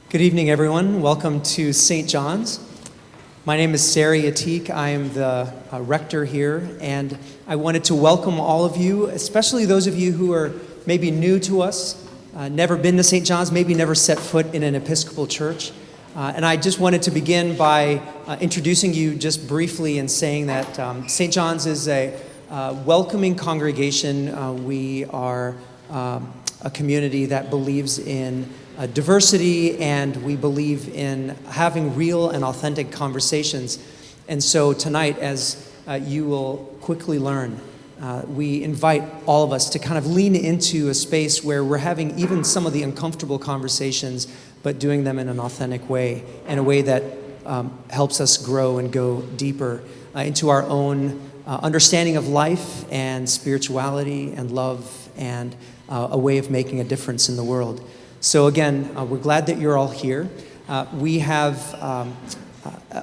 Good evening, everyone. Welcome to St. John's. My name is Sari Atik. I am the rector here, and I wanted to welcome all of you, especially those of you who are maybe new to us, never been to St. John's, maybe never set foot in an Episcopal church. And I just wanted to begin by introducing you just briefly and saying that St. John's is a welcoming congregation. We are a community that believes in diversity, and we believe in having real and authentic conversations. And so tonight, as you will quickly learn, we invite all of us to kind of lean into a space where we're having even some of the uncomfortable conversations, but doing them in an authentic way, in a way that helps us grow and go deeper into our own understanding of life and spirituality and love and a way of making a difference in the world. So again, we're glad that you're all here. We have,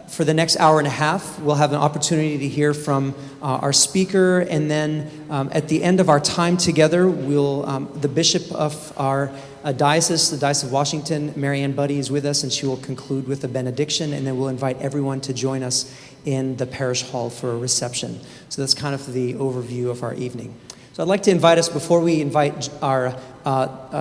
for the next hour and a half, we'll have an opportunity to hear from our speaker, and then at the end of our time together, the bishop of our diocese, the Diocese of Washington, Mary Ann Buddy, is with us, and she will conclude with a benediction, and then we'll invite everyone to join us in the parish hall for a reception. So that's kind of the overview of our evening. So I'd like to invite us, before we invite our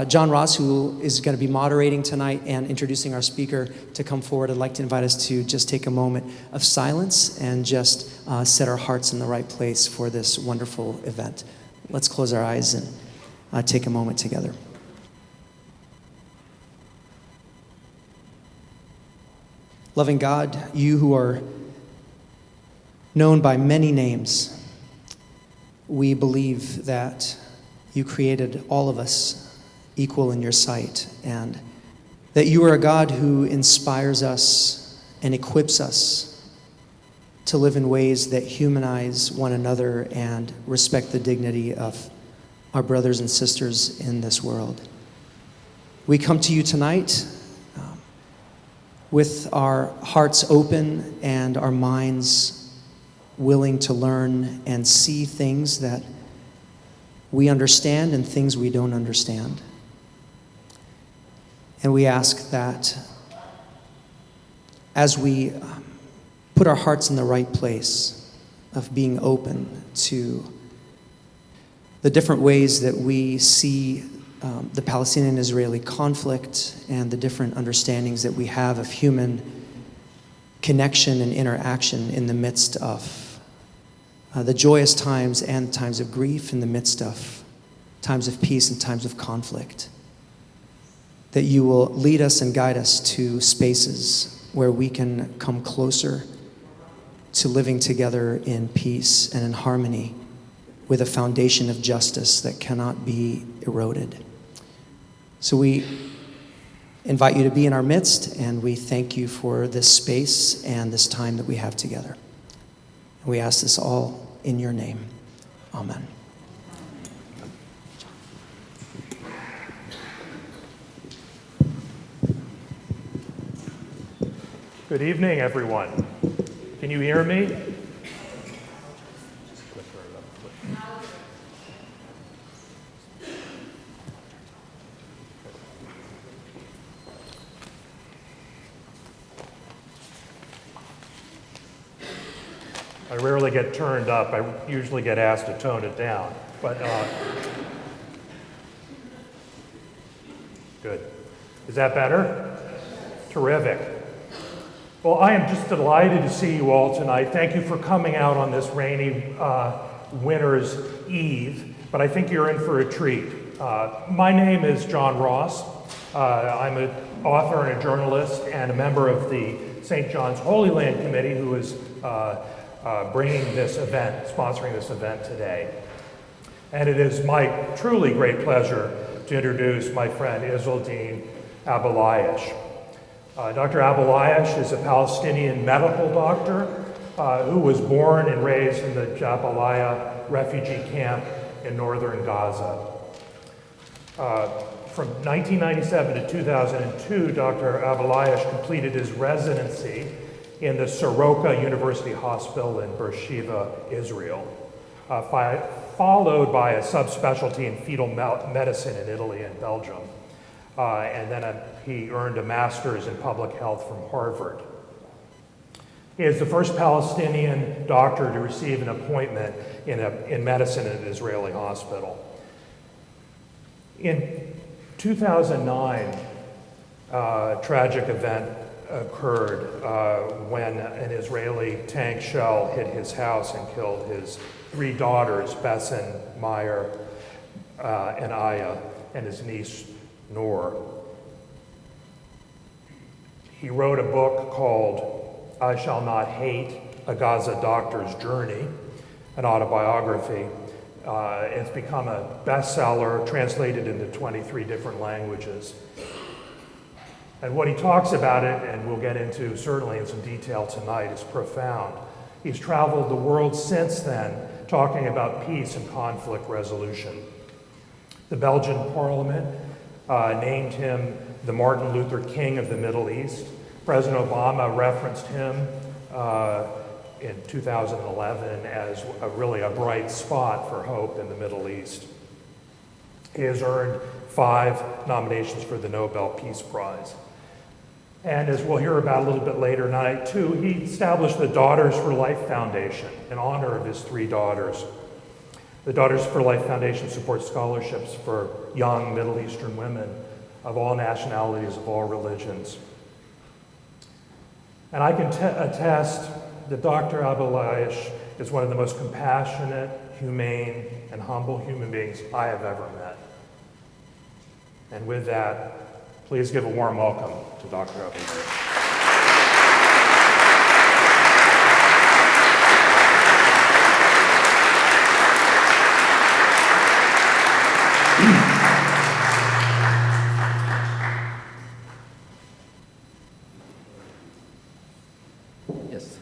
John Ross, who is going to be moderating tonight and introducing our speaker, to come forward, I'd like to invite us to just take a moment of silence and just set our hearts in the right place for this wonderful event. Let's close our eyes and take a moment together. Loving God, you who are known by many names, we believe that you created all of us equal in your sight, and that you are a God who inspires us and equips us to live in ways that humanize one another and respect the dignity of our brothers and sisters in this world. We come to you tonight with our hearts open and our minds willing to learn and see things that we understand and things we don't understand. And we ask that as we put our hearts in the right place of being open to the different ways that we see the Palestinian-Israeli conflict and the different understandings that we have of human connection and interaction in the midst of the joyous times and times of grief, in the midst of times of peace and times of conflict, that you will lead us and guide us to spaces where we can come closer to living together in peace and in harmony with a foundation of justice that cannot be eroded. So we invite you to be in our midst, and we thank you for this space and this time that we have together. We ask this all in your name. Amen. Good evening, everyone. Can you hear me? I rarely get turned up. I usually get asked to tone it down. But good. Is that better? Terrific. Well, I am just delighted to see you all tonight. Thank you for coming out on this rainy winter's eve, but I think you're in for a treat. My name is John Ross. I'm an author and a journalist and a member of the St. John's Holy Land Committee, who is bringing this event, sponsoring this event today. And it is my truly great pleasure to introduce my friend Izzeldin Abuelaish. Dr. Abuelaish is a Palestinian medical doctor who was born and raised in the Jabalia refugee camp in northern Gaza. From 1997 to 2002, Dr. Abuelaish completed his residency in the Soroka University Hospital in Beersheba, Israel, followed by a subspecialty in fetal medicine in Italy and Belgium. and then he earned a master's in public health from Harvard. He is the first Palestinian doctor to receive an appointment in medicine in an Israeli hospital. In 2009, a tragic event occurred when an Israeli tank shell hit his house and killed his 3 daughters, Besson, Meyer, and Aya, and his niece, Noor. He wrote a book called I Shall Not Hate, A Gaza Doctor's Journey, an autobiography. It's become a bestseller, translated into 23 different languages. And what he talks about it, and we'll get into certainly in some detail tonight, is profound. He's traveled the world since then talking about peace and conflict resolution. The Belgian parliament named him the Martin Luther King of the Middle East. President Obama referenced him in 2011 as really a bright spot for hope in the Middle East. He has earned 5 nominations for the Nobel Peace Prize. And as we'll hear about a little bit later tonight, too, he established the Daughters for Life Foundation in honor of his 3 daughters. The Daughters for Life Foundation supports scholarships for young Middle Eastern women of all nationalities, of all religions. And I can attest that Dr. Abuelaish is one of the most compassionate, humane, and humble human beings I have ever met. And with that, please give a warm welcome to Dr. Abuelaish. Yes.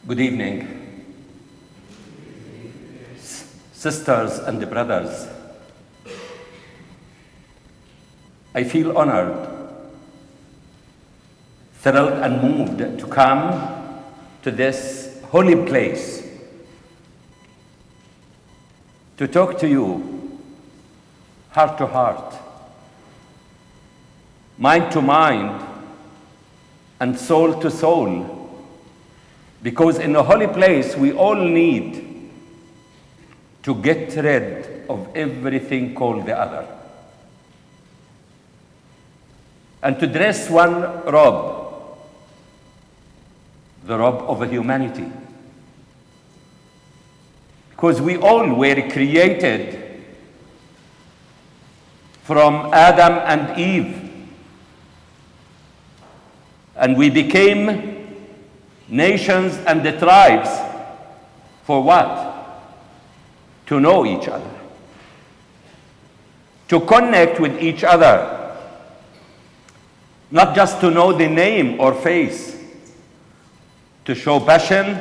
Good evening, sisters and brothers. I feel honored, thrilled and moved to come to this holy place to talk to you heart to heart, mind to mind, and soul to soul. Because in a holy place, we all need to get rid of everything called the other. And to dress one robe, the robe of humanity. Because we all were created from Adam and Eve. And we became nations and the tribes for what? To know each other. To connect with each other. Not just to know the name or face. To show passion,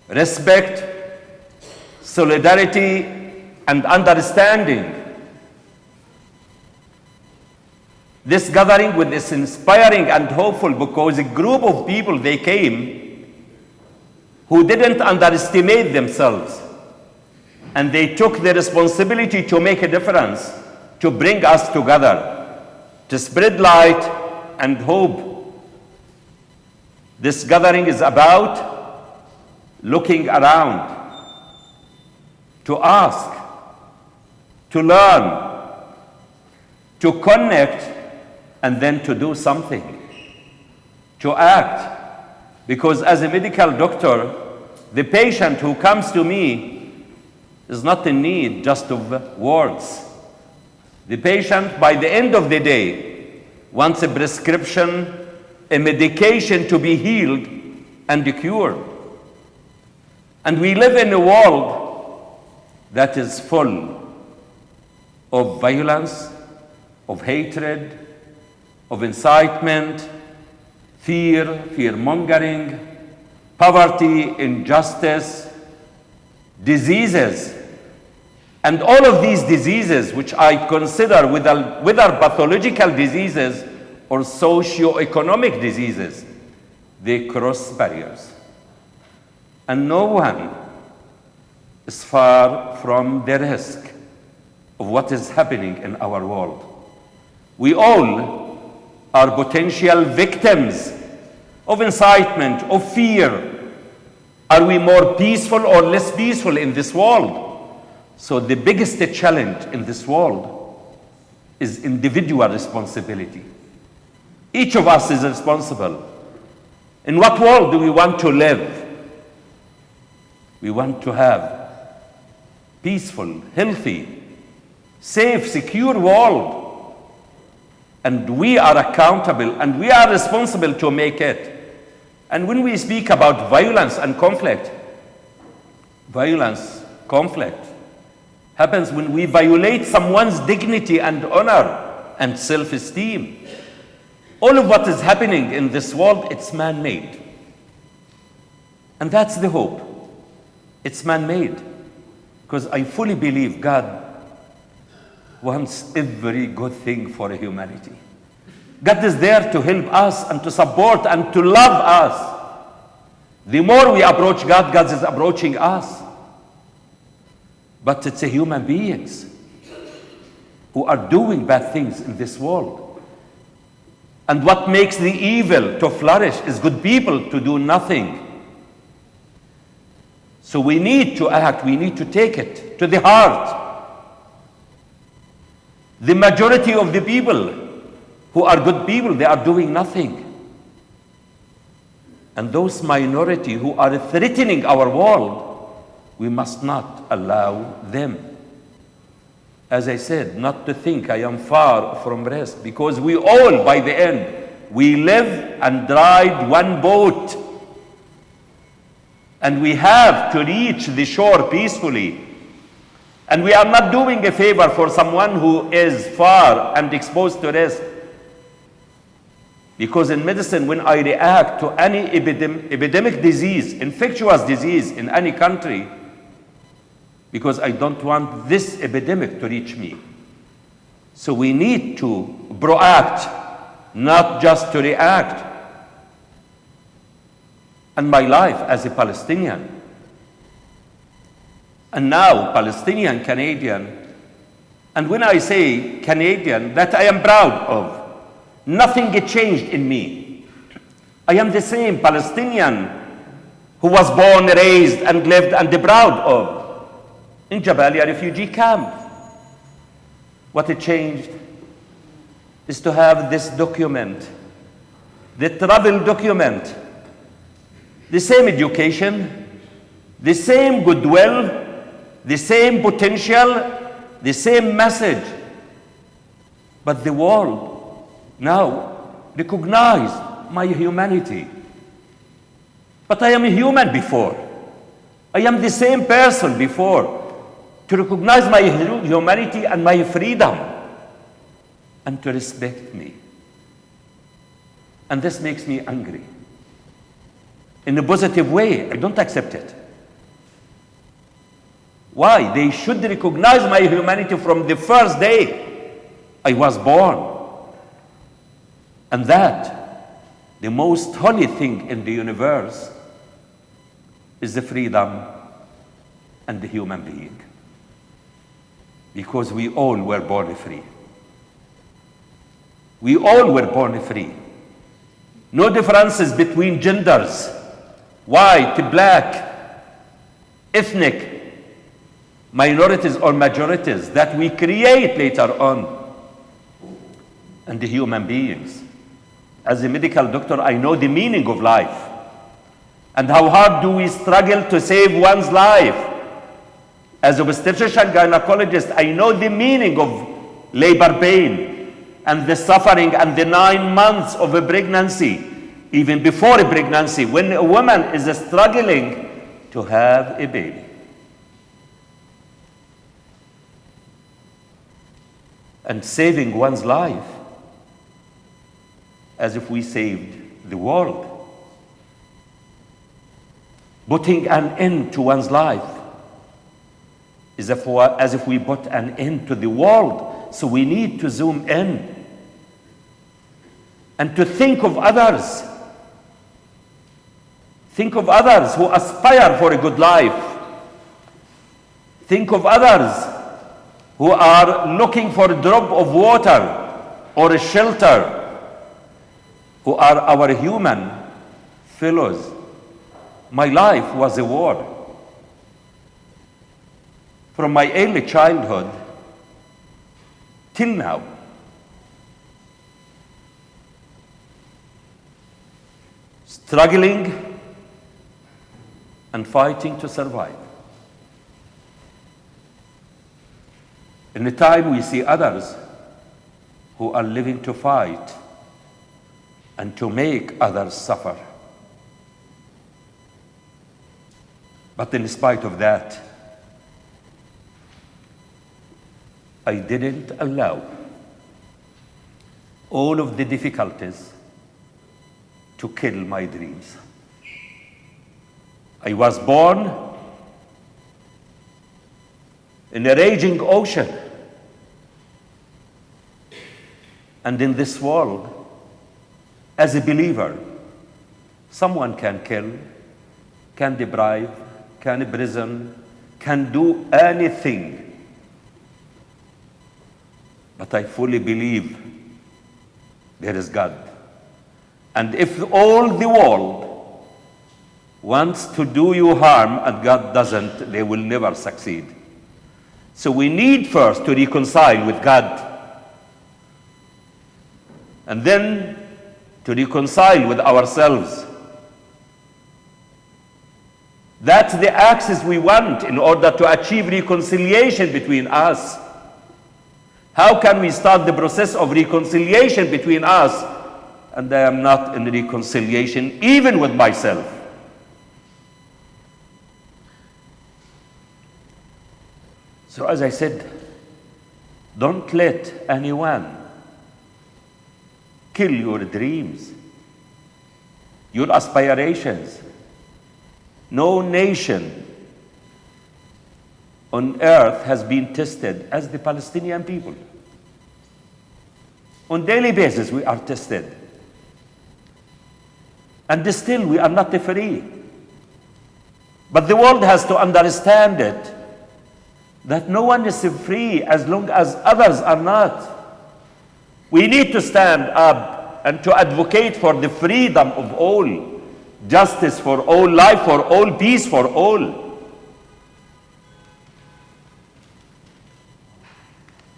respect, solidarity, and understanding. This gathering is inspiring and hopeful because a group of people, they came who didn't underestimate themselves. And they took the responsibility to make a difference, to bring us together, to spread light and hope. This gathering is about looking around, to ask, to learn, to connect, and then to do something, to act. Because as a medical doctor, the patient who comes to me is not in need just of words. The patient, by the end of the day, wants a prescription, a medication to be healed and cured. And we live in a world that is full of violence, of hatred, of incitement, fear, fear-mongering, poverty, injustice, diseases. And all of these diseases, which I consider whether pathological diseases or socio-economic diseases, they cross barriers. And no one is far from the risk of what is happening in our world. We all are potential victims of incitement, of fear. Are we more peaceful or less peaceful in this world? So the biggest challenge in this world is individual responsibility. Each of us is responsible. In what world do we want to live? We want to have peaceful, healthy, safe, secure world. And we are accountable and we are responsible to make it. And when we speak about violence and conflict happens when we violate someone's dignity and honor and self-esteem. All of what is happening in this world, it's man-made. And that's the hope. It's man-made. Because I fully believe God wants every good thing for humanity. God is there to help us and to support and to love us. The more we approach God, God is approaching us. But it's human beings who are doing bad things in this world. And what makes the evil to flourish is good people to do nothing. So we need to act, we need to take it to the heart. The majority of the people who are good people, they are doing nothing. And those minority who are threatening our world, we must not allow them. As I said, not to think I am far from rest, because we all, by the end, we live and ride one boat. And we have to reach the shore peacefully. And we are not doing a favor for someone who is far and exposed to risk. Because in medicine, when I react to any epidemic disease, infectious disease in any country, because I don't want this epidemic to reach me. So we need to proact, not just to react. And my life as a Palestinian, and now Palestinian Canadian, and when I say Canadian, that I am proud of. Nothing changed in me. I am the same Palestinian who was born, raised, and lived and proud of in Jabalia refugee camp. What it changed is to have this document, the travel document, the same education, the same goodwill, the same potential, the same message. But the world now recognize my humanity. But I am a human before. I am the same person before. To recognize my humanity and my freedom and to respect me. And this makes me angry. In a positive way, I don't accept it. Why? They should recognize my humanity from the first day I was born. And that, the most holy thing in the universe, is the freedom and the human being. Because we all were born free. We all were born free. No differences between genders, white, black, ethnic, minorities or majorities that we create later on. And the human beings. As a medical doctor, I know the meaning of life. And how hard do we struggle to save one's life. As an obstetrician gynecologist, I know the meaning of labor pain and the suffering and the 9 months of a pregnancy, even before a pregnancy, when a woman is struggling to have a baby. And saving one's life as if we saved the world. Putting an end to one's life is as if we put an end to the world. So we need to zoom in and to think of others. Think of others who aspire for a good life. Think of others who are looking for a drop of water or a shelter, who are our human fellows. My life was a war. From my early childhood till now. Struggling and fighting to survive. In the time we see others who are living to fight and to make others suffer. But in spite of that, I didn't allow all of the difficulties to kill my dreams. I was born in a raging ocean. And in this world, as a believer, someone can kill, can deprive, can imprison, can do anything. But I fully believe there is God. And if all the world wants to do you harm and God doesn't, they will never succeed. So we need first to reconcile with God. And then to reconcile with ourselves. That's the axis we want in order to achieve reconciliation between us. How can we start the process of reconciliation between us and I am not in reconciliation even with myself? So as I said, don't let anyone kill your dreams, your aspirations. No nation on earth has been tested as the Palestinian people. On a daily basis, we are tested. And still, we are not free. But the world has to understand it, that no one is free as long as others are not. We need to stand up and to advocate for the freedom of all, justice for all, life for all, peace for all.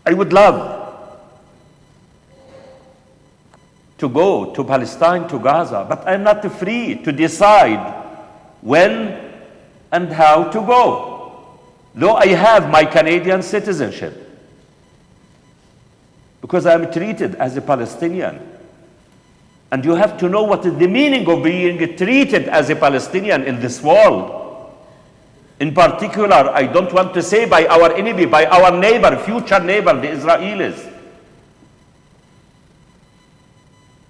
I would love to go to Palestine, to Gaza, but I'm not free to decide when and how to go, though I have my Canadian citizenship, because I'm treated as a Palestinian. And you have to know what is the meaning of being treated as a Palestinian in this world. In particular, I don't want to say by our enemy, by our neighbor, future neighbor, the Israelis.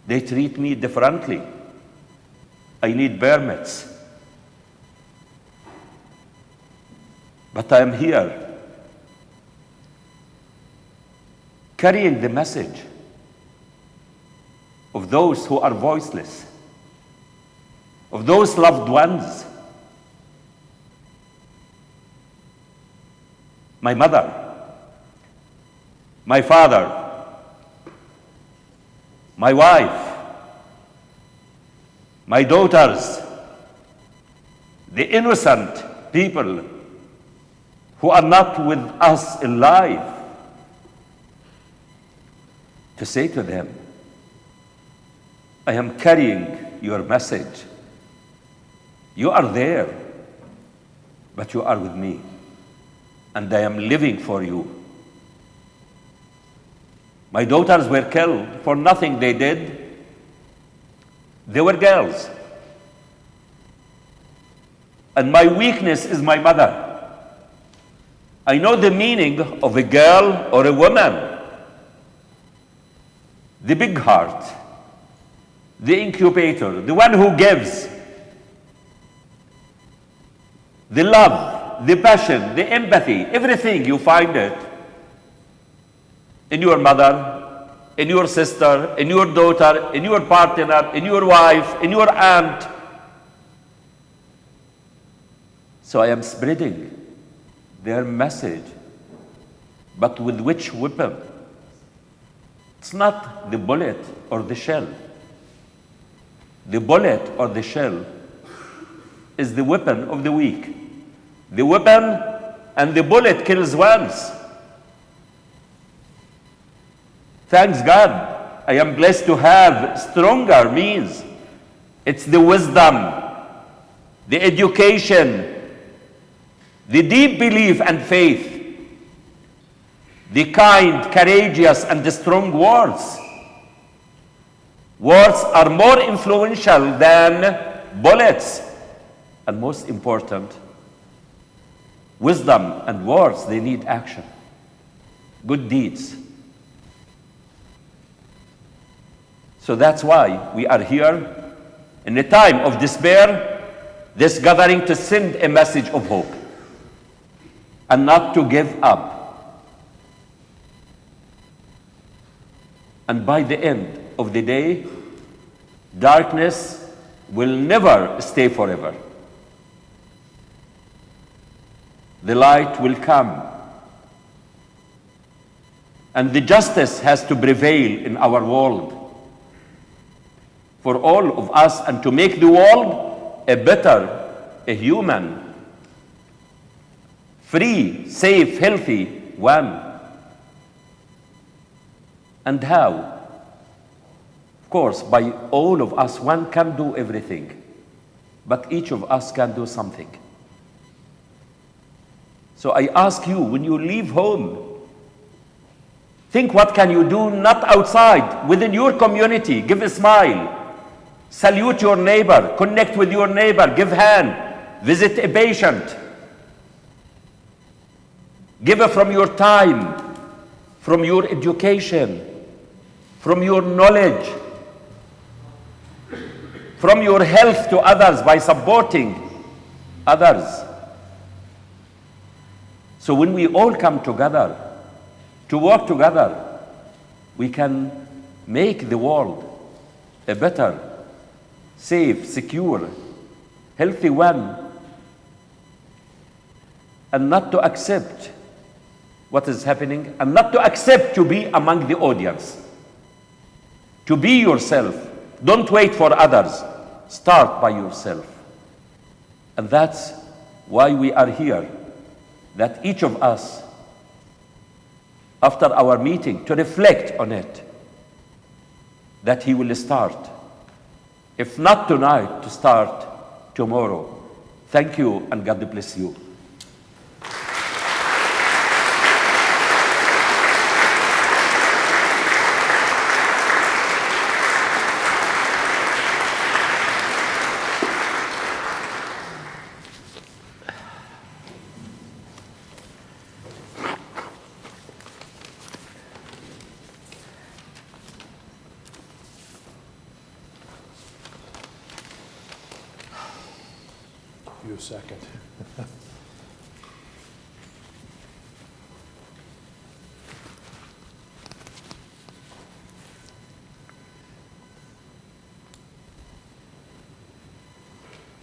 They treat me differently. I need permits. But I am here carrying the message of those who are voiceless, of those loved ones. My mother, my father, my wife, my daughters, the innocent people who are not with us alive, to say to them, I am carrying your message. You are there, but you are with me, and I am living for you. My daughters were killed for nothing they did. They were girls. And my weakness is my mother. I know the meaning of a girl or a woman. The big heart, the incubator, the one who gives, the love, the passion, the empathy, everything, you find it in your mother, in your sister, in your daughter, in your partner, in your wife, in your aunt. So I am spreading their message, but with which weapon? It's not the bullet or the shell. The bullet or the shell is the weapon of the weak. The weapon and the bullet kills once. Thanks God, I am blessed to have stronger means. It's the wisdom, the education, the deep belief and faith, the kind, courageous, and the strong words. Words are more influential than bullets. And most important, wisdom and words, they need action, good deeds. So that's why we are here in a time of despair, this gathering to send a message of hope and not to give up. And by the end of the day, darkness will never stay forever. The light will come. And the justice has to prevail in our world for all of us, and to make the world a better, a human, free, safe, healthy one. And how? Of course, by all of us, one can do everything, but each of us can do something. So I ask you, when you leave home, think what can you do, not outside, within your community. Give a smile, salute your neighbor, connect with your neighbor, give hand, visit a patient. Give from your time, from your education, from your knowledge, from your health to others by supporting others. So when we all come together to work together, we can make the world a better, safe, secure, healthy one, and not to accept what is happening, and not to accept to be among the audience. To be yourself. Don't wait for others. Start by yourself. And that's why we are here, that each of us, after our meeting, to reflect on it, that he will start. If not tonight, to start tomorrow. Thank you, and God bless you. You a second.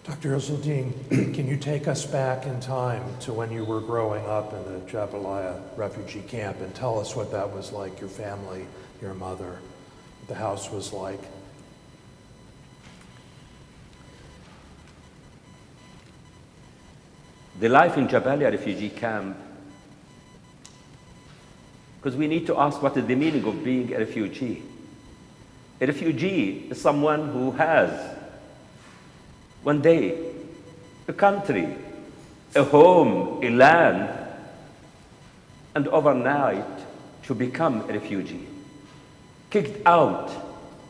Dr. Izzeldin, can you take us back in time to when you were growing up in the Jabalia refugee camp and tell us what that was like, your family, your mother, what the house was like? The life in Jabalia refugee camp, because we need to ask what is the meaning of being a refugee. A refugee is someone who has one day a country, a home, a land, and overnight to become a refugee. Kicked out,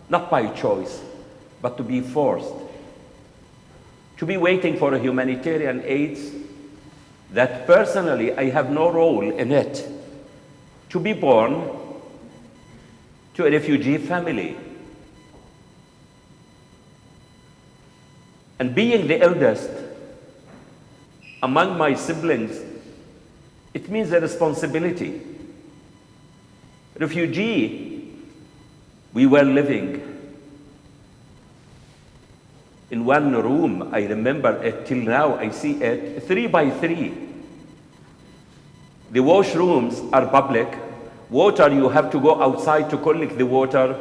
not by choice, but to be forced. To be waiting for a humanitarian aid that personally I have no role in it. To be born to a refugee family. And being the eldest among my siblings, it means a responsibility. Refugee, we were living in one room. I remember it till now, I see it, 3 by 3. The washrooms are public. Water, you have to go outside to collect the water.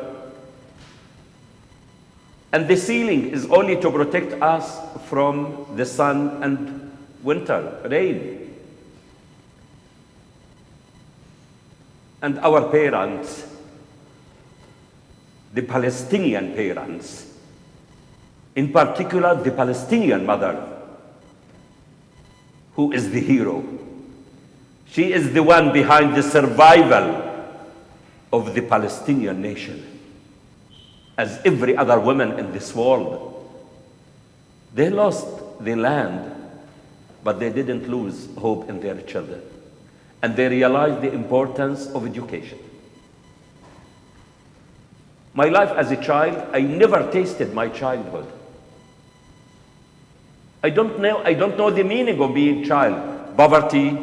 And the ceiling is only to protect us from the sun and winter, rain. And our parents, the Palestinian parents, in particular the Palestinian mother, who is the hero. She is the one behind the survival of the Palestinian nation. As every other woman in this world, they lost the land, but they didn't lose hope in their children. And they realized the importance of education. My life as a child, I never tasted my childhood. I don't know the meaning of being a child. Poverty,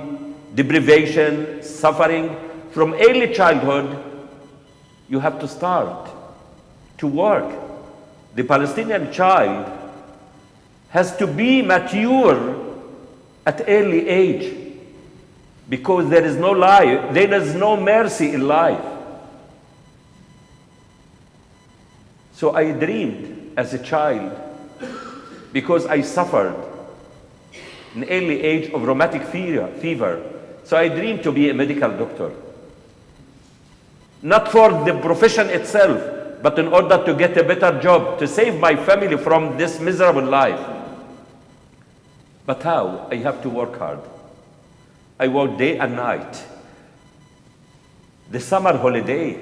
deprivation, suffering. From early childhood, you have to start to work. The Palestinian child has to be mature at early age because there is no life, there is no mercy in life. So I dreamed as a child, because I suffered an early age of rheumatic fever. So I dreamed to be a medical doctor. Not for the profession itself, but in order to get a better job, to save my family from this miserable life. But how? I have to work hard. I work day and night. The summer holiday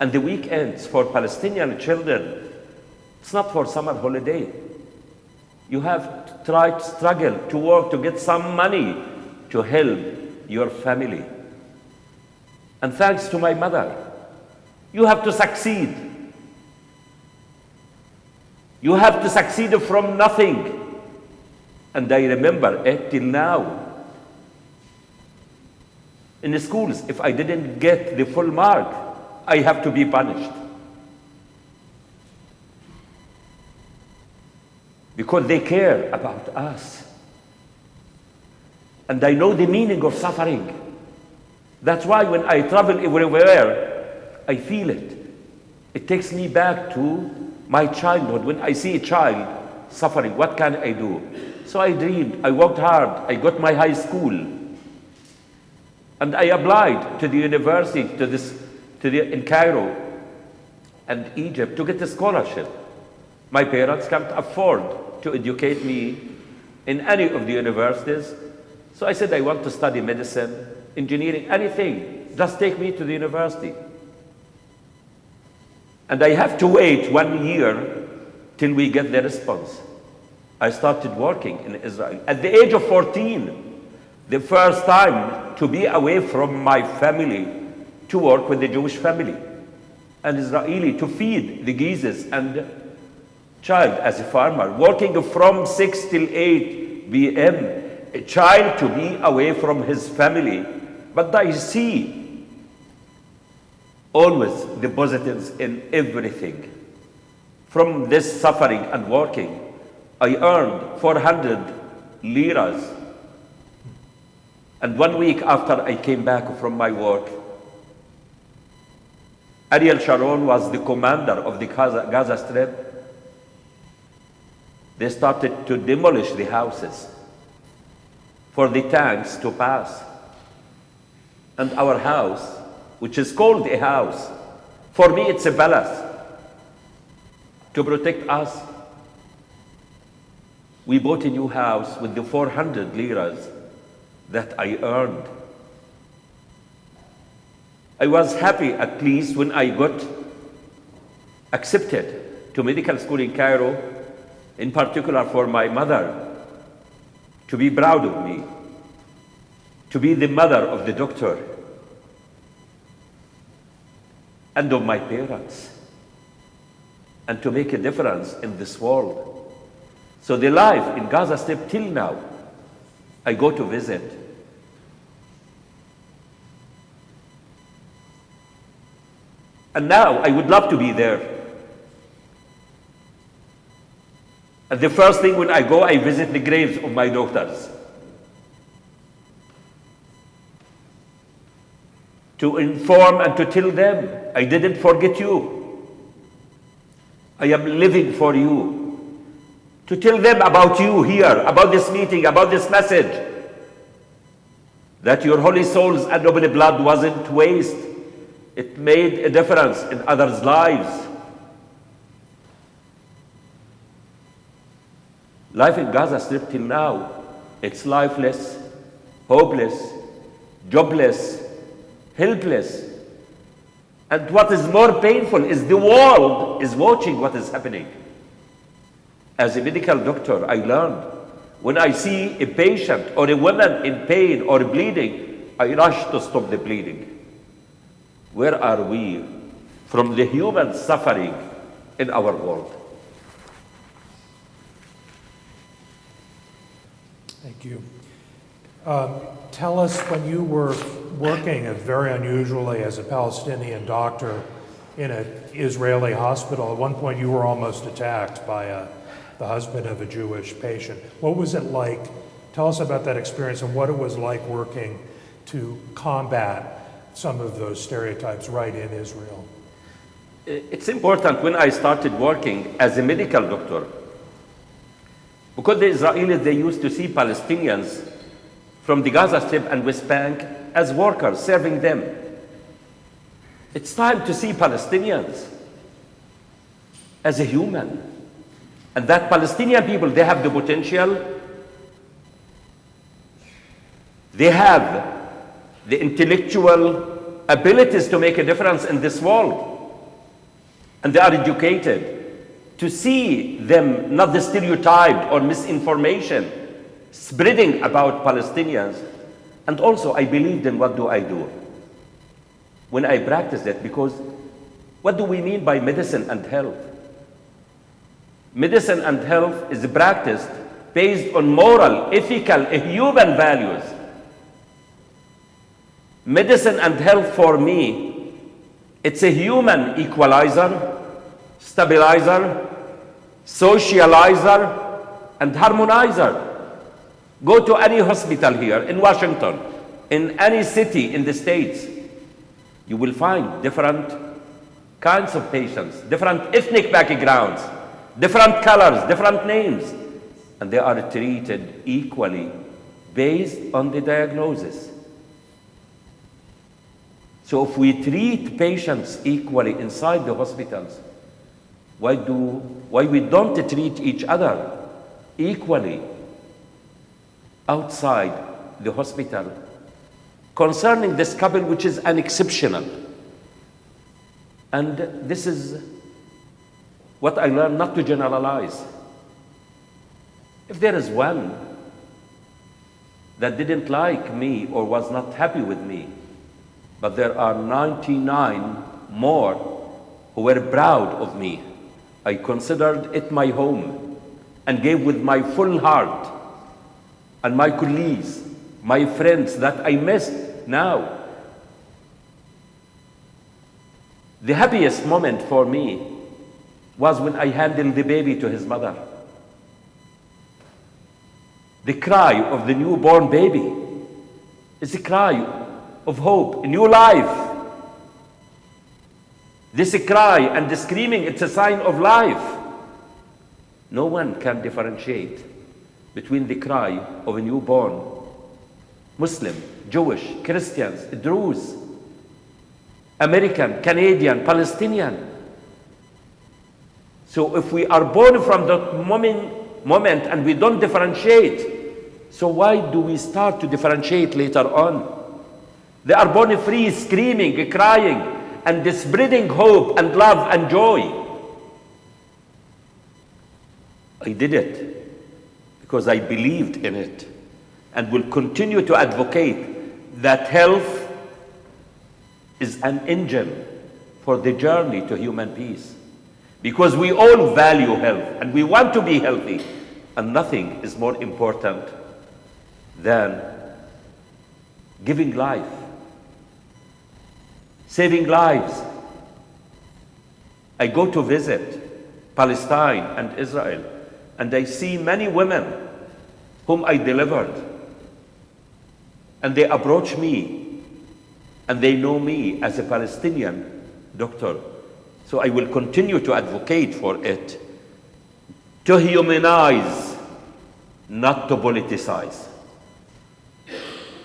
and the weekends for Palestinian children, it's not for summer holiday. You have to try to struggle to work to get some money to help your family. And thanks to my mother, you have to succeed. You have to succeed from nothing. And I remember it till now. In the schools, if I didn't get the full mark, I have to be punished. Because they care about us. And I know the meaning of suffering. That's why when I travel everywhere, I feel it. It takes me back to my childhood. When I see a child suffering, what can I do? So I dreamed, I worked hard, I got my high school. And I applied to the university, in Cairo and Egypt to get a scholarship. My parents can't afford to educate me in any of the universities. So I said, I want to study medicine, engineering, anything. Just take me to the university. And I have to wait 1 year till we get the response. I started working in Israel. At the age of 14, the first time to be away from my family, to work with the Jewish family, an Israeli, to feed the geezers and child as a farmer, working from 6 till 8 p.m., a child to be away from his family. But I see always the positives in everything. From this suffering and working, I earned 400 liras. And 1 week after I came back from my work, Ariel Sharon was the commander of the Gaza Strip. They started to demolish the houses for the tanks to pass. And our house, which is called a house, for me it's a palace, to protect us. We bought a new house with the 400 liras that I earned. I was happy at least when I got accepted to medical school in Cairo, in particular for my mother, to be proud of me, to be the mother of the doctor and of my parents, and to make a difference in this world. So the life in Gaza Strip till now, I go to visit. And now I would love to be there. And the first thing when I go, I visit the graves of my daughters. to inform and to tell them, I didn't forget you. I am living for you. To tell them about you here, about this meeting, about this message, that your holy souls and noble blood wasn't waste. It made a difference in others' lives. Life in Gaza Strip till now, it's lifeless, hopeless, jobless, helpless. And what is more painful is the world is watching what is happening. As a medical doctor, I learned when I see a patient or a woman in pain or bleeding, I rush to stop the bleeding. Where are we from the human suffering in our world? Thank you. Tell us, when you were working very unusually as a Palestinian doctor in an Israeli hospital, at one point you were almost attacked by the husband of a Jewish patient. What was it like? Tell us about that experience and what it was like working to combat some of those stereotypes right in Israel. It's important when I started working as a medical doctor, because the Israelis, they used to see Palestinians from the Gaza Strip and West Bank as workers, serving them. It's time to see Palestinians as a human. And that Palestinian people, they have the potential, they have the intellectual abilities to make a difference in this world. And they are educated. To see them, not the stereotyped or misinformation spreading about Palestinians. And also, I believed in what do I do when I practiced it, because what do we mean by medicine and health? Medicine and health is practiced based on moral, ethical, human values. Medicine and health for me, it's a human equalizer, stabilizer, socializer, and harmonizer. Go to any hospital here in Washington, in any city in the States, you will find different kinds of patients, different ethnic backgrounds, different colors, different names, and they are treated equally based on the diagnosis. So if we treat patients equally inside the hospitals, why we don't treat each other equally outside the hospital? Concerning this couple, which is an exceptional, and this is what I learned, not to generalize. If there is one that didn't like me or was not happy with me, but there are 99 more who were proud of me, I considered it my home and gave with my full heart. And my colleagues, my friends that I missed now. The happiest moment for me was when I handed the baby to his mother. The cry of the newborn baby is a cry of hope, a new life. This cry and the screaming, it's a sign of life. No one can differentiate between the cry of a newborn Muslim, Jewish, Christians, Druze, American, Canadian, Palestinian. So if we are born from that moment and we don't differentiate, so why do we start to differentiate later on? They are born free, screaming, crying, and spreading hope and love and joy. I did it because I believed in it and will continue to advocate that health is an engine for the journey to human peace. Because we all value health and we want to be healthy, and nothing is more important than giving life, saving lives. I go to visit Palestine and Israel, and I see many women whom I delivered, and they approach me and they know me as a Palestinian doctor. So I will continue to advocate for it, to humanize, not to politicize.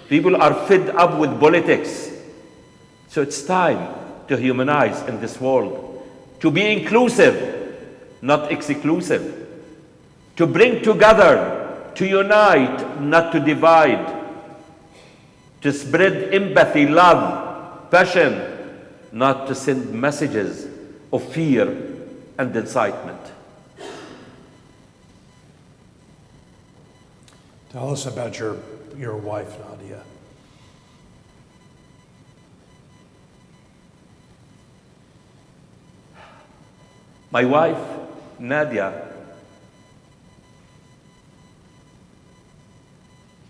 People are fed up with politics. So it's time to humanize in this world, to be inclusive, not exclusive, to bring together, to unite, not to divide, to spread empathy, love, passion, not to send messages of fear and incitement. Tell us about your wife, Nadia. My wife, Nadia,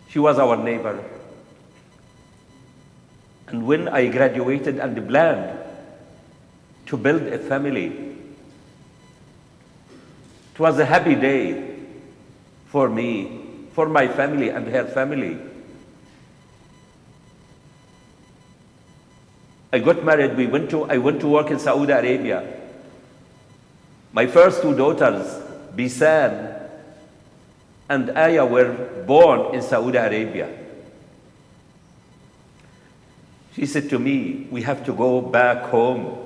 she was our neighbor. And when I graduated and planned to build a family, it was a happy day for me, for my family and her family. I got married, I went to work in Saudi Arabia. My first two daughters, Bisan and Aya, were born in Saudi Arabia. She said to me, we have to go back home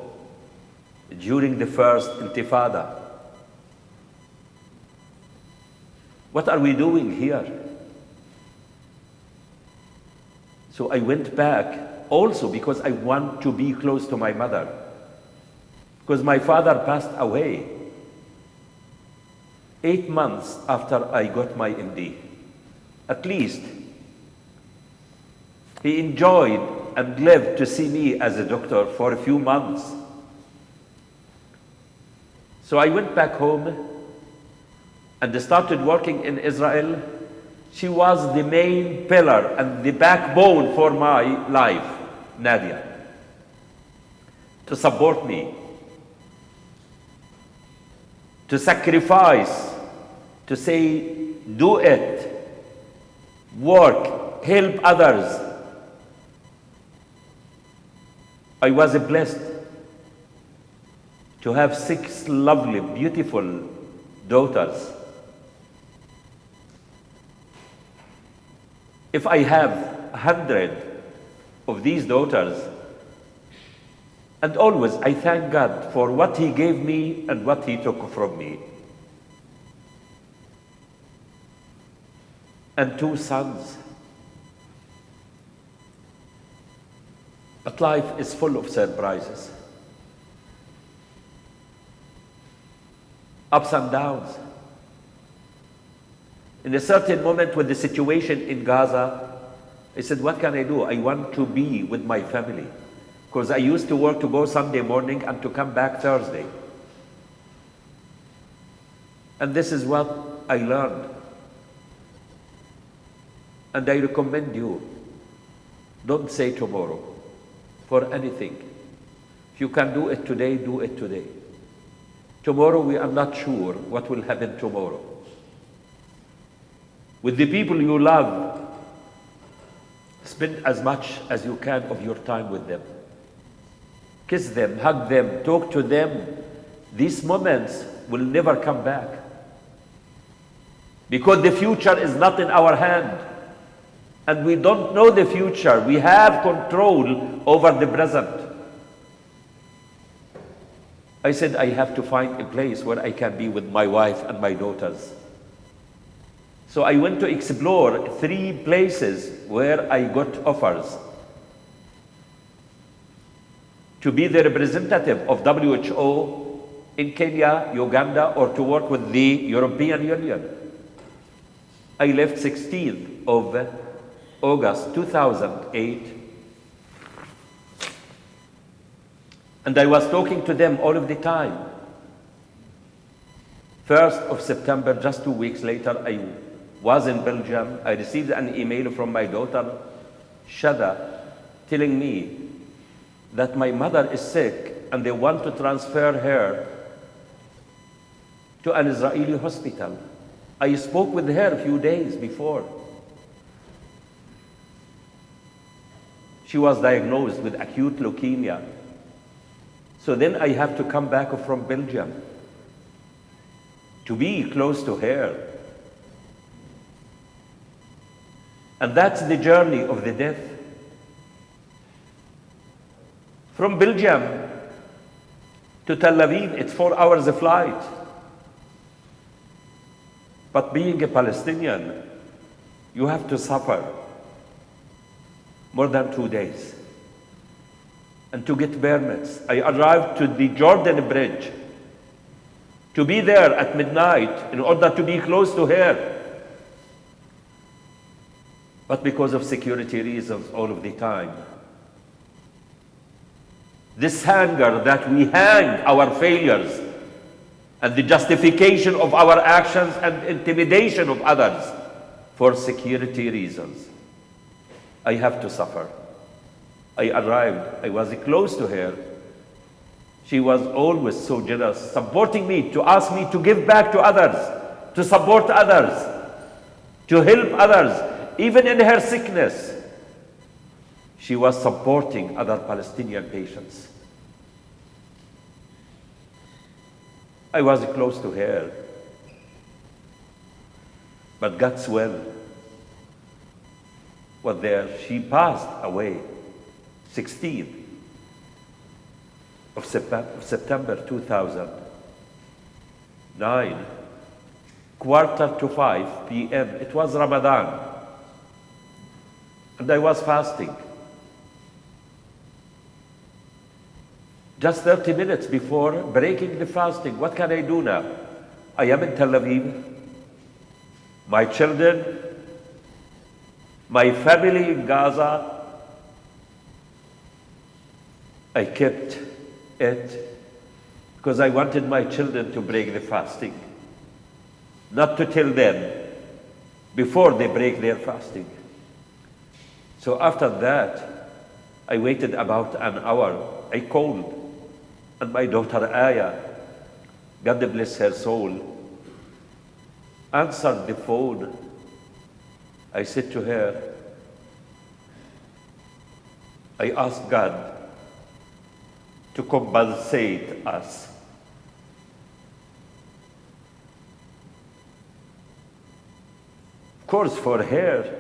during the first Intifada. What are we doing here? So I went back also because I want to be close to my mother, because my father passed away 8 months after I got my MD. At least he enjoyed and lived to see me as a doctor for a few months. So I went back home and started working in Israel. She was the main pillar and the backbone for my life, Nadia, to support me, to sacrifice, to say, do it, work, help others. I was blessed to have 6 lovely, beautiful daughters. If I have 100 of these daughters, and always I thank God for what He gave me and what He took from me. And 2 sons. But life is full of surprises. Ups and downs. In a certain moment with the situation in Gaza, I said, what can I do? I want to be with my family. Because I used to work to go Sunday morning and to come back Thursday. And this is what I learned. And I recommend you, don't say tomorrow for anything. If you can do it today, do it today. Tomorrow we are not sure what will happen tomorrow. With the people you love, spend as much as you can of your time with them. Kiss them, hug them, talk to them. These moments will never come back. Because the future is not in our hand. And we don't know the future. We have control over the present. I said, I have to find a place where I can be with my wife and my daughters. So I went to explore 3 places where I got offers to be the representative of WHO in Kenya, Uganda, or to work with the European Union. I left 16th of August 2008, and I was talking to them all of the time. 1st of September, just 2 weeks later, I was in Belgium. I received an email from my daughter, Shada, telling me that my mother is sick and they want to transfer her to an Israeli hospital. I spoke with her a few days before. She was diagnosed with acute leukemia. So then I have to come back from Belgium to be close to her. And that's the journey of the death. From Belgium to Tel Aviv, it's 4 hours of flight. But being a Palestinian, you have to suffer more than 2 days. And to get permits, I arrived to the Jordan Bridge to be there at midnight in order to be close to her. But because of security reasons all of the time, this anger that we hang our failures and the justification of our actions and intimidation of others for security reasons, I have to suffer. I arrived, I was close to her. She was always so generous, supporting me, to ask me to give back to others, to support others, to help others. Even in her sickness, she was supporting other Palestinian patients. I was close to her, but God's will was there. She passed away 16th of September 2009, 4:45 p.m. It was Ramadan, and I was fasting. Just 30 minutes before breaking the fasting, what can I do now? I am in Tel Aviv, my children, my family in Gaza. I kept it because I wanted my children to break the fasting, not to tell them before they break their fasting. So after that, I waited about an hour. I called, and my daughter Aya, God bless her soul, answered the phone. I said to her, I asked God to compensate us. Of course, for her,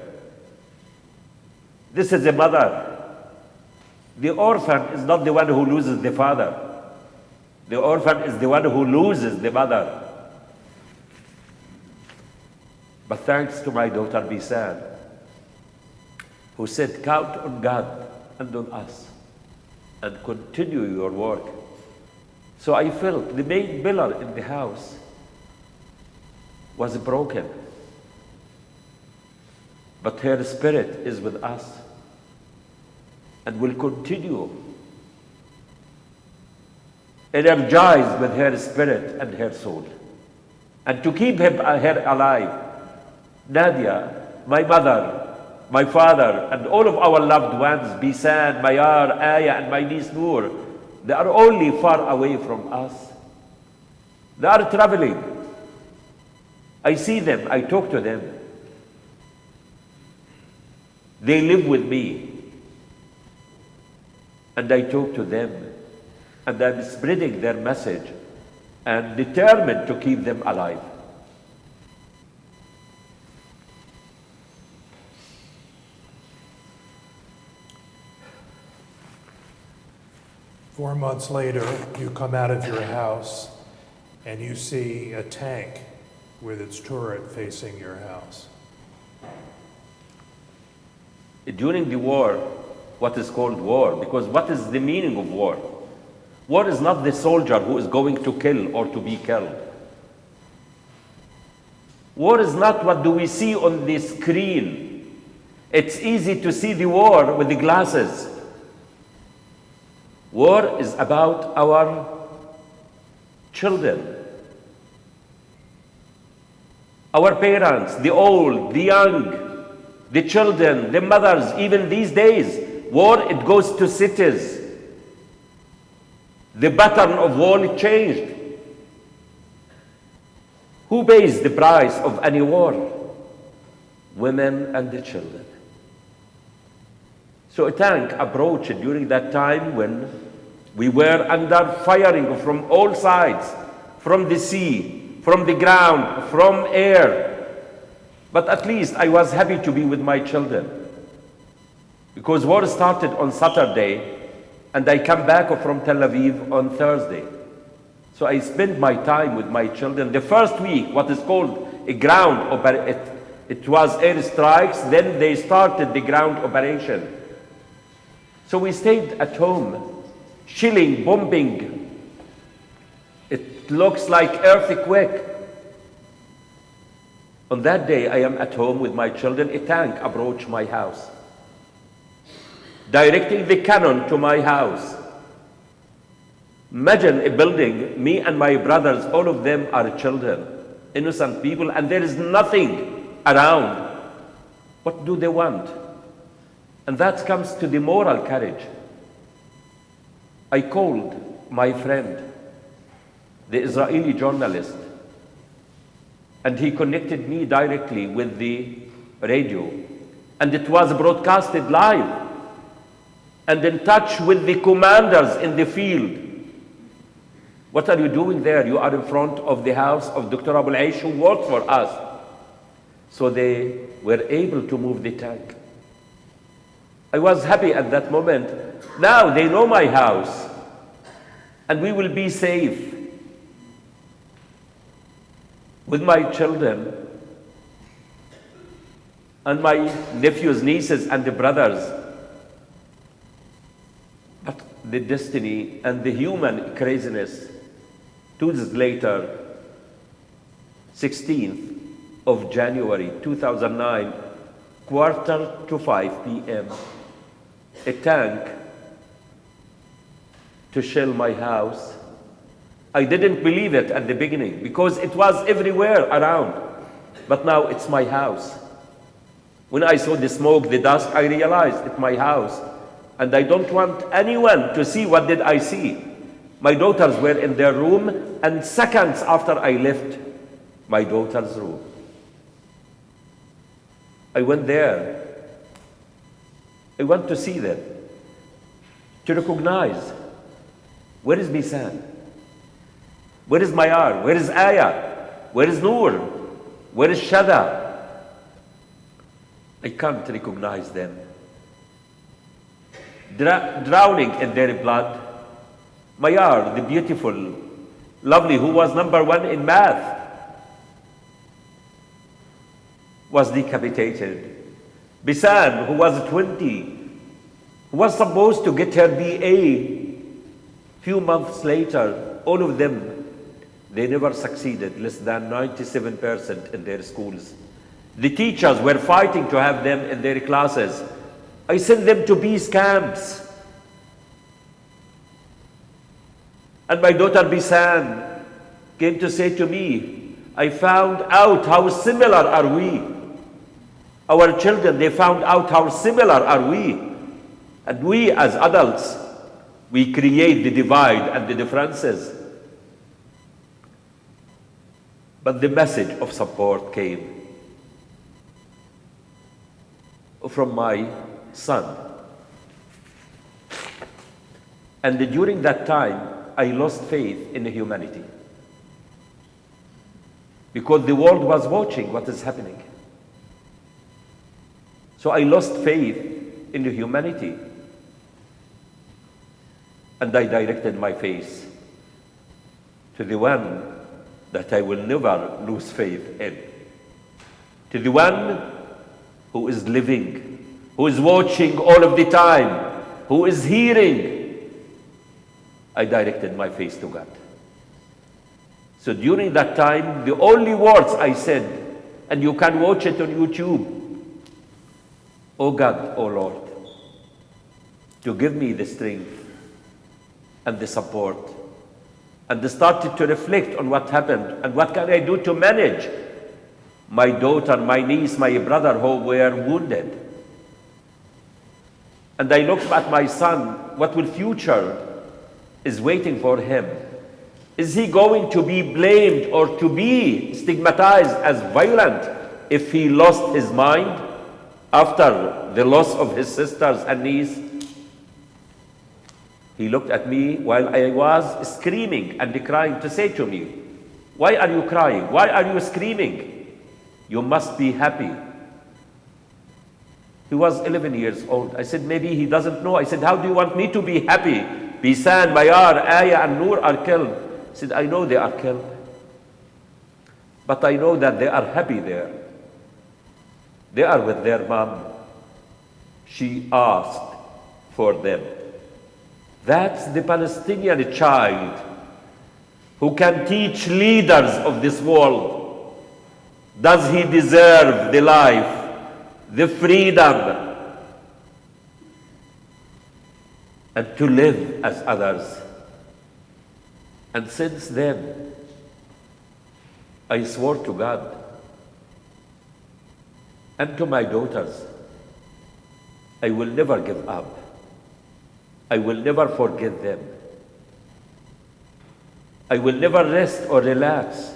this is a mother. The orphan is not the one who loses the father. The orphan is the one who loses the mother. But thanks to my daughter Bisan, who said, count on God and on us, and continue your work. So I felt the main pillar in the house was broken. But her spirit is with us and will continue, energized with her spirit and her soul. And to keep her alive, Nadia, my mother, my father, and all of our loved ones, Bisan, Mayar, Aya, and my niece Noor, they are only far away from us. They are traveling. I see them, I talk to them. They live with me. And I talk to them. And I'm spreading their message and determined to keep them alive. Four months later, you come out of your house and you see a tank with its turret facing your house. During the war, what is called war, because what is the meaning of war? War is not the soldier who is going to kill or to be killed. War is not what do we see on the screen. It's easy to see the war with the glasses. War is about our children, our parents, the old, the young, the children, the mothers. Even these days, war, it goes to cities. The pattern of war changed. Who pays the price of any war? Women and the children. So a tank approached during that time when we were under firing from all sides, from the sea, from the ground, from air. But at least I was happy to be with my children, because war started on Saturday and I come back from Tel Aviv on Thursday. So I spent my time with my children. The first week, what is called a ground operation, it was air strikes, then they started the ground operation. So we stayed at home, shelling, bombing. It looks like earthquake. On that day, I am at home with my children. A tank approached my house, directing the cannon to my house. Imagine a building, me and my brothers, all of them are children, innocent people, and there is nothing around. What do they want? And that comes to the moral courage. I called my friend, the Israeli journalist, and he connected me directly with the radio. And it was broadcasted live, and in touch with the commanders in the field. What are you doing there? You are in front of the house of Dr. Abuelaish, who worked for us. So they were able to move the tank. I was happy at that moment. Now they know my house, and we will be safe with my children and my nephews, nieces, and the brothers. But the destiny and the human craziness, 2 days later, 16th of January 2009, 4:45 p.m., a tank to shell my house. I didn't believe it at the beginning because it was everywhere around, but now it's my house. When I saw the smoke, the dust, I realized it's my house, and I don't want anyone to see what did I see. My daughters were in their room, and seconds after I left my daughter's room, I went there. I want to see them, to recognize, where is Bisan? Where is Mayar? Where is Aya? Where is Noor? Where is Shada? I can't recognize them. Drowning in their blood. Mayar, the beautiful, lovely, who was #1 in math, was decapitated. Bisan, who was 20, who was supposed to get her BA, few months later, all of them, they never succeeded, less than 97% in their schools. The teachers were fighting to have them in their classes. I sent them to peace camps. And my daughter Bisan came to say to me, I found out how similar are we. Our children, they found out how similar are we. And we as adults, we create the divide and the differences. But the message of support came from my son. And during that time, I lost faith in humanity, because the world was watching what is happening. So I lost faith in humanity, and I directed my face to the one that I will never lose faith in, to the one who is living, who is watching all of the time, who is hearing. I directed my face to God. So during that time, the only words I said, and you can watch it on YouTube, oh God, oh Lord, to give me the strength and the support, and I started to reflect on what happened and what can I do to manage my daughter, my niece, my brother who were wounded. And I looked at my son, what will future is waiting for him? Is he going to be blamed or to be stigmatized as violent if he lost his mind after the loss of his sisters and niece, he looked at me while I was screaming and crying to say to me, "Why are you crying? Why are you screaming? You must be happy." He was 11 years old. I said, maybe he doesn't know. I said, how do you want me to be happy? Bisan, Mayar, Aya, and Noor are killed. He said, I know they are killed. But I know that they are happy there. They are with their mom. She asked for them. That's the Palestinian child who can teach leaders of this world. Does he deserve the life, the freedom, and to live as others? And since then, I swore to God and to my daughters, I will never give up. I will never forget them. I will never rest or relax,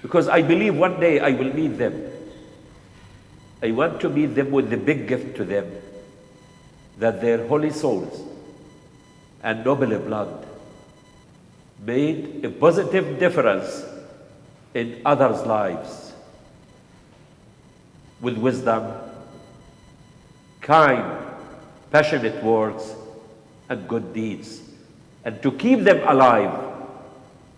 because I believe one day I will meet them. I want to meet them with the big gift to them, that their holy souls and noble blood made a positive difference in others' lives with wisdom, kind, passionate words, and good deeds, and to keep them alive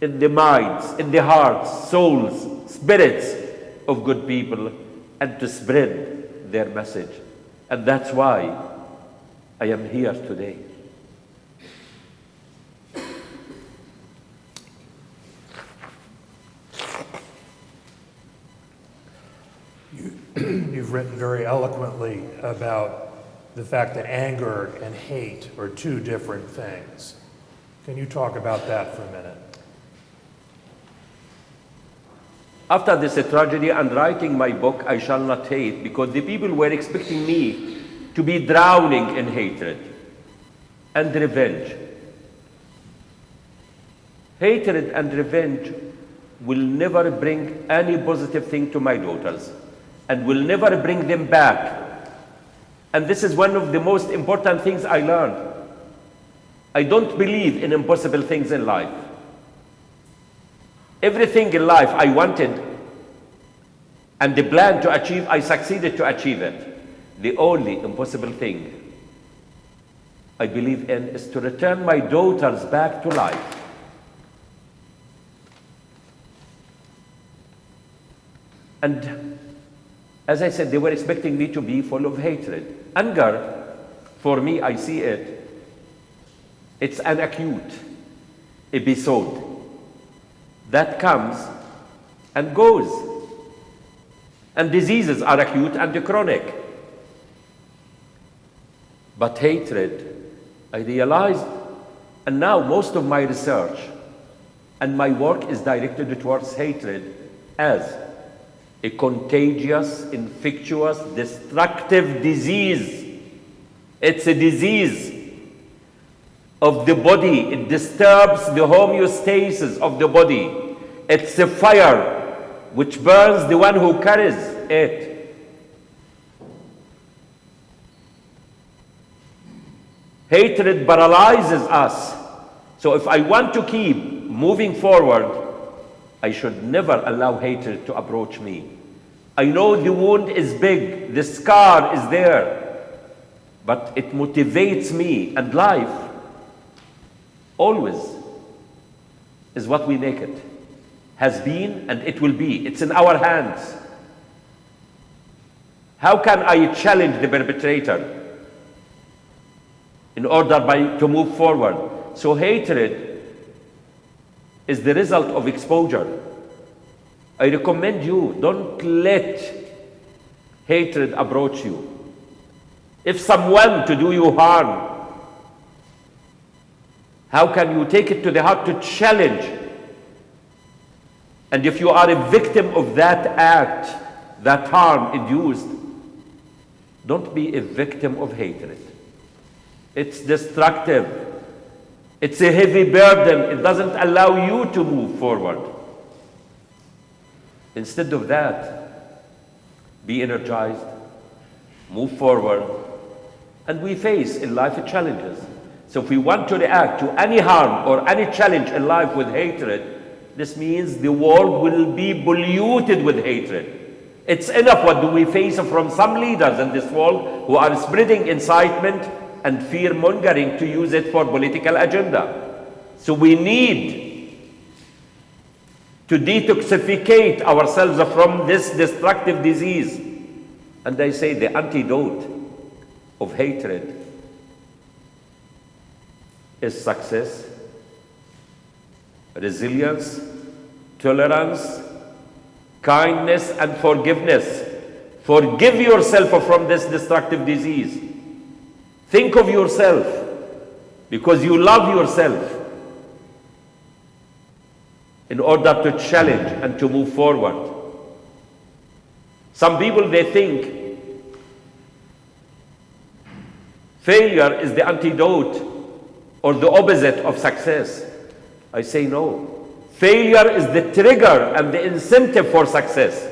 in the minds, in the hearts, souls, spirits of good people, and to spread their message. And that's why I am here today. You've written very eloquently about the fact that anger and hate are two different things. Can you talk about that for a minute? After this tragedy and writing my book, I Shall Not Hate, because the people were expecting me to be drowning in hatred and revenge. Hatred and revenge will never bring any positive thing to my daughters and will never bring them back. And this is one of the most important things I learned. I don't believe in impossible things in life. Everything in life I wanted and the plan to achieve, I succeeded to achieve it. The only impossible thing I believe in is to return my daughters back to life. And as I said, they were expecting me to be full of hatred. Anger, for me, I see it, it's an acute episode that comes and goes. And diseases are acute and chronic. But hatred, I realized, and now most of my research and my work is directed towards hatred as a contagious, infectious, destructive disease. It's a disease of the body. It disturbs the homeostasis of the body. It's a fire which burns the one who carries it. Hatred paralyzes us. So if I want to keep moving forward, I should never allow hatred to approach me. I know the wound is big, the scar is there, but it motivates me, and life always is what we make it. Has been and it will be. It's in our hands. How can I challenge the perpetrator in order to move forward? So hatred is the result of exposure. I recommend you, don't let hatred approach you. If someone to do you harm, how can you take it to the heart to challenge? And if you are a victim of that act, that harm induced, don't be a victim of hatred. It's destructive. It's a heavy burden. It doesn't allow you to move forward. Instead of that, be energized, move forward, and we face in life challenges. So if we want to react to any harm or any challenge in life with hatred, this means the world will be polluted with hatred. It's enough what do we face from some leaders in this world who are spreading incitement and fear-mongering to use it for political agenda. So we need to detoxificate ourselves from this destructive disease. And I say the antidote of hatred is success, resilience, tolerance, kindness, and forgiveness. Forgive yourself from this destructive disease. Think of yourself because you love yourself in order to challenge and to move forward. Some people, they think failure is the antidote or the opposite of success. I say no. Failure is the trigger and the incentive for success.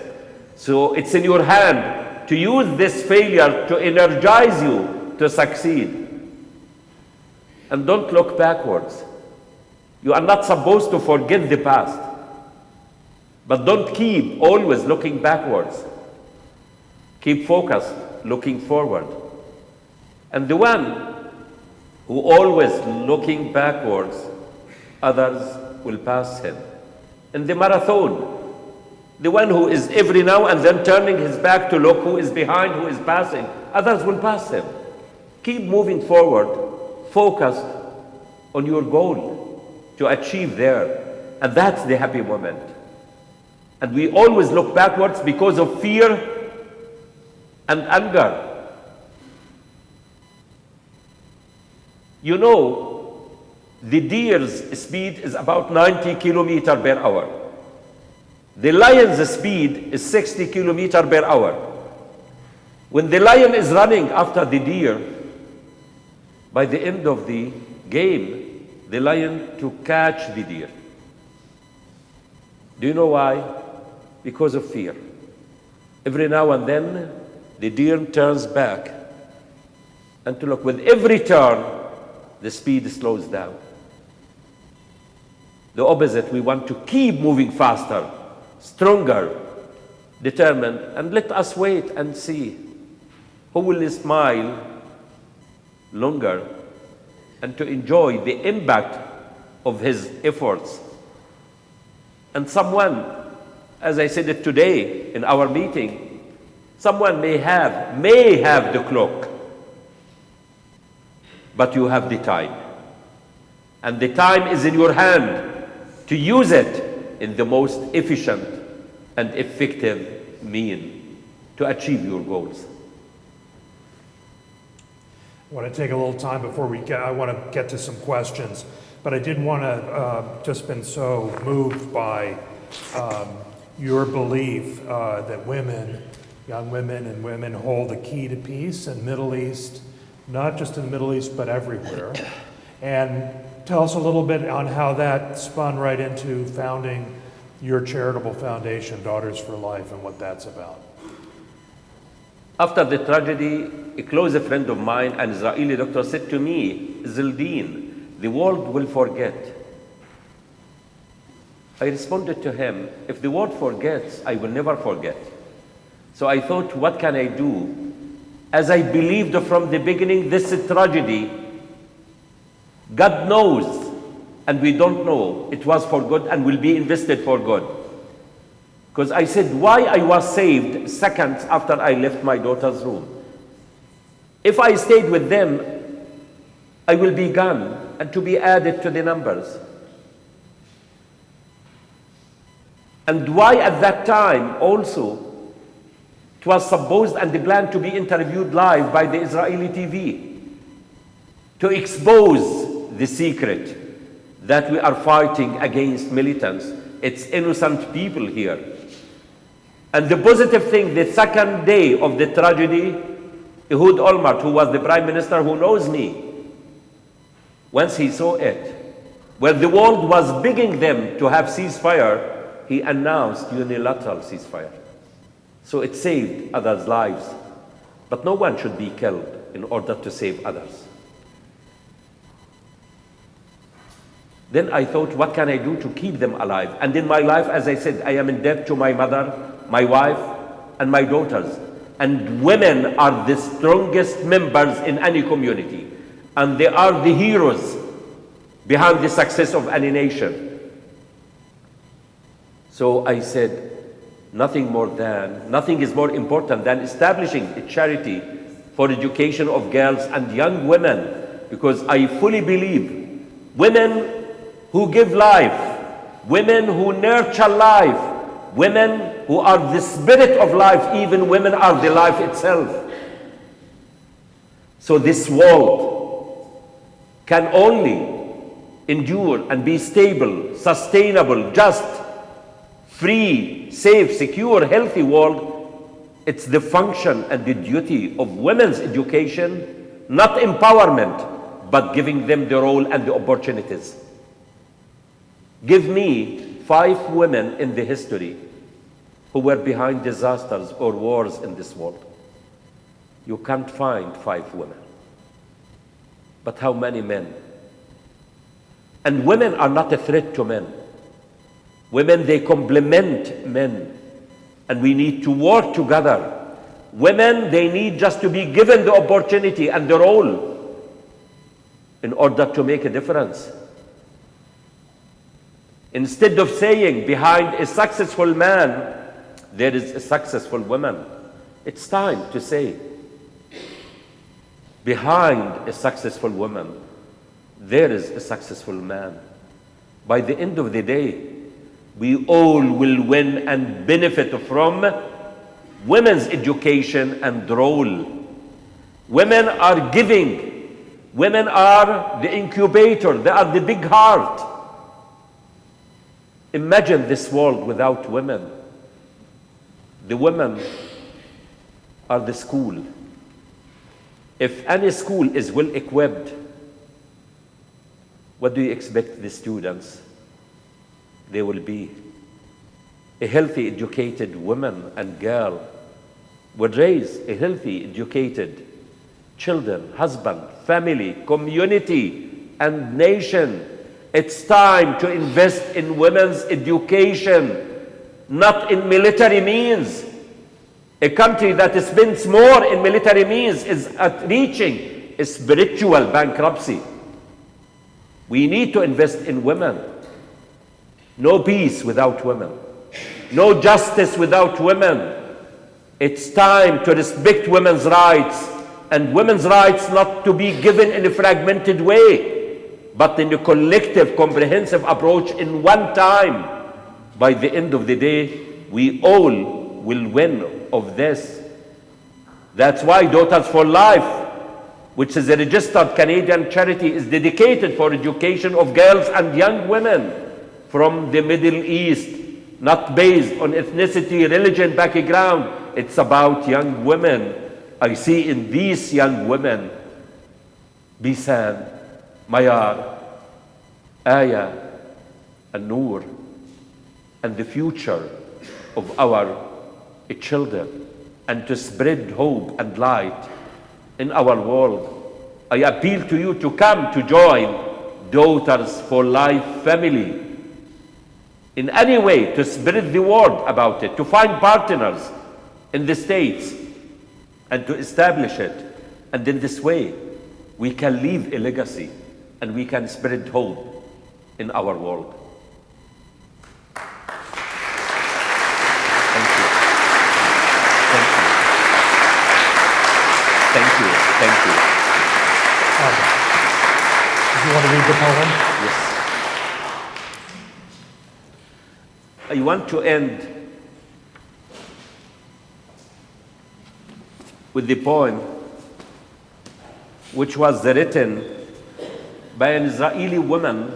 So it's in your hand to use this failure to energize you to succeed. And don't look backwards. You are not supposed to forget the past. But don't keep always looking backwards. Keep focused, looking forward. And the one who always looking backwards, others will pass him. In the marathon, the one who is every now and then turning his back to look who is behind, who is passing, others will pass him. Keep moving forward, focused on your goal to achieve there. And that's the happy moment. And we always look backwards because of fear and anger. You know, the deer's speed is about 90 kilometers per hour. The lion's speed is 60 kilometers per hour. When the lion is running after the deer, by the end of the game, the lion to catch the deer. Do you know why? Because of fear. Every now and then, the deer turns back. And to look, with every turn, the speed slows down. The opposite, we want to keep moving faster, stronger, determined, and let us wait and see who will smile longer and to enjoy the impact of his efforts. And someone, as I said it today in our meeting, someone may have the clock, but you have the time. And the time is in your hand to use it in the most efficient and effective mean to achieve your goals. I want to take a little time before I want to get to some questions, but I did want to, just been so moved by your belief that women, young women and women hold the key to peace in the Middle East, not just in the Middle East, but everywhere. And tell us a little bit on how that spun right into founding your charitable foundation, Daughters for Life, and what that's about. After the tragedy, a close friend of mine, an Israeli doctor, said to me, Izzeldin, the world will forget. I responded to him, if the world forgets, I will never forget. So I thought, what can I do? As I believed from the beginning, this tragedy, God knows, and we don't know, it was for good and will be invested for good. Because I said, why I was saved seconds after I left my daughter's room. If I stayed with them, I will be gone and to be added to the numbers. And why at that time also, it was supposed and planned to be interviewed live by the Israeli TV to expose the secret that we are fighting against militants. It's innocent people here. And the positive thing, the second day of the tragedy, Ehud Olmert, who was the prime minister who knows me, once he saw it, where the world was begging them to have ceasefire, he announced unilateral ceasefire. So it saved others' lives. But no one should be killed in order to save others. Then I thought, what can I do to keep them alive? And in my life, as I said, I am in debt to my mother, my wife, and my daughters. And women are the strongest members in any community. And they are the heroes behind the success of any nation. So I said, nothing is more important than establishing a charity for education of girls and young women, because I fully believe women who give life, women who nurture life, women who are the spirit of life, even women are the life itself. So this world can only endure and be stable, sustainable, just, free, safe, secure, healthy world. It's the function and the duty of women's education, not empowerment, but giving them the role and the opportunities. Give me 5 women in the history who were behind disasters or wars in this world. You can't find 5 women. But how many men? And women are not a threat to men. Women, they complement men. And we need to work together. Women, they need just to be given the opportunity and the role in order to make a difference. Instead of saying behind a successful man, there is a successful woman, it's time to say behind a successful woman, there is a successful man. By the end of the day, we all will win and benefit from women's education and role. Women are giving. Women are the incubator. They are the big heart. Imagine this world without women. The women are the school. If any school is well equipped, what do you expect the students? They will be. A healthy, educated woman and girl would raise a healthy, educated children, husband, family, community, and nation. It's time to invest in women's education, not in military means. A country that spends more in military means is at reaching a spiritual bankruptcy. We need to invest in women. No peace without women. No justice without women. It's time to respect women's rights, and women's rights not to be given in a fragmented way, but in a collective, comprehensive approach in one time. By the end of the day, we all will win of this. That's why Daughters for Life, which is a registered Canadian charity, is dedicated for education of girls and young women from the Middle East, not based on ethnicity, religion, background. It's about young women. I see in these young women Bisan, Mayar, Aya, and Noor, and the future of our children, and to spread hope and light in our world. I appeal to you to come to join Daughters for Life family in any way, to spread the word about it, to find partners in the States and to establish it. And in this way, we can leave a legacy and we can spread hope in our world. Thank you. Do you want to read the poem? Yes. I want to end with the poem which was written by an Israeli woman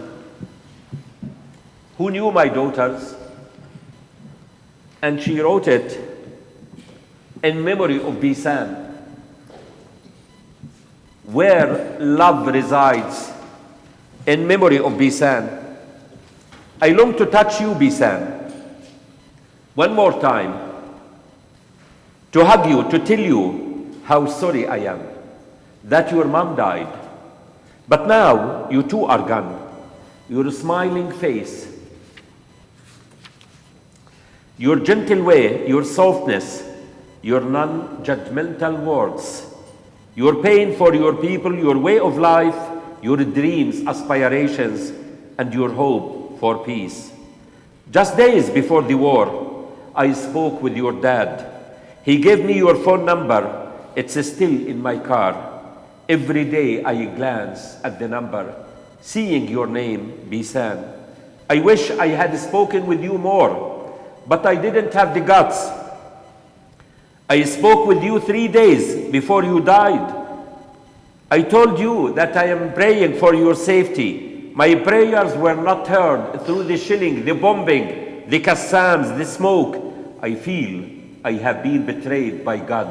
who knew my daughters, and she wrote it in memory of Bisan. Where love resides, in memory of Bisan. I long to touch you, Bisan, one more time, to hug you, to tell you how sorry I am that your mom died. But now you too are gone. Your smiling face, your gentle way, your softness, your non-judgmental words, your pain for your people, your way of life, your dreams, aspirations, and your hope for peace. Just days before the war, I spoke with your dad. He gave me your phone number. It's still in my car. Every day I glance at the number, seeing your name, Bisan. I wish I had spoken with you more, but I didn't have the guts. I spoke with you 3 days before you died. I told you that I am praying for your safety. My prayers were not heard through the shelling, the bombing, the Qassams, the smoke. I feel I have been betrayed by God,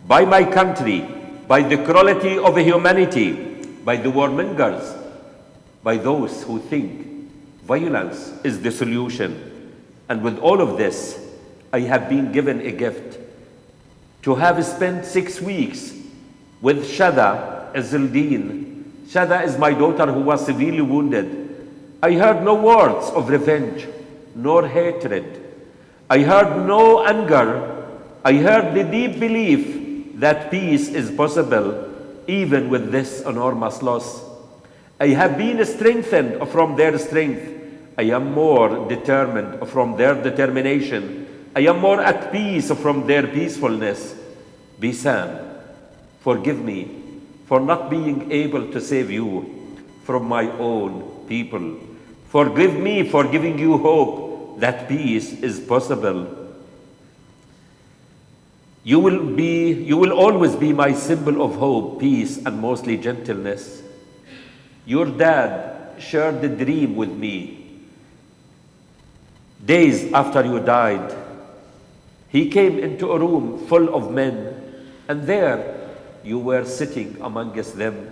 by my country, by the cruelty of humanity, by the warmongers, by those who think violence is the solution. And with all of this, I have been given a gift to have spent 6 weeks with Shada Izzeldin. Shada is my daughter who was severely wounded. I heard no words of revenge, nor hatred. I heard no anger. I heard the deep belief that peace is possible even with this enormous loss. I have been strengthened from their strength. I am more determined from their determination. I am more at peace from their peacefulness. Bisan, forgive me for not being able to save you from my own people. Forgive me for giving you hope that peace is possible. You will always be my symbol of hope, peace, and mostly gentleness. Your dad shared the dream with me. Days after you died, he came into a room full of men, and there you were sitting amongst them.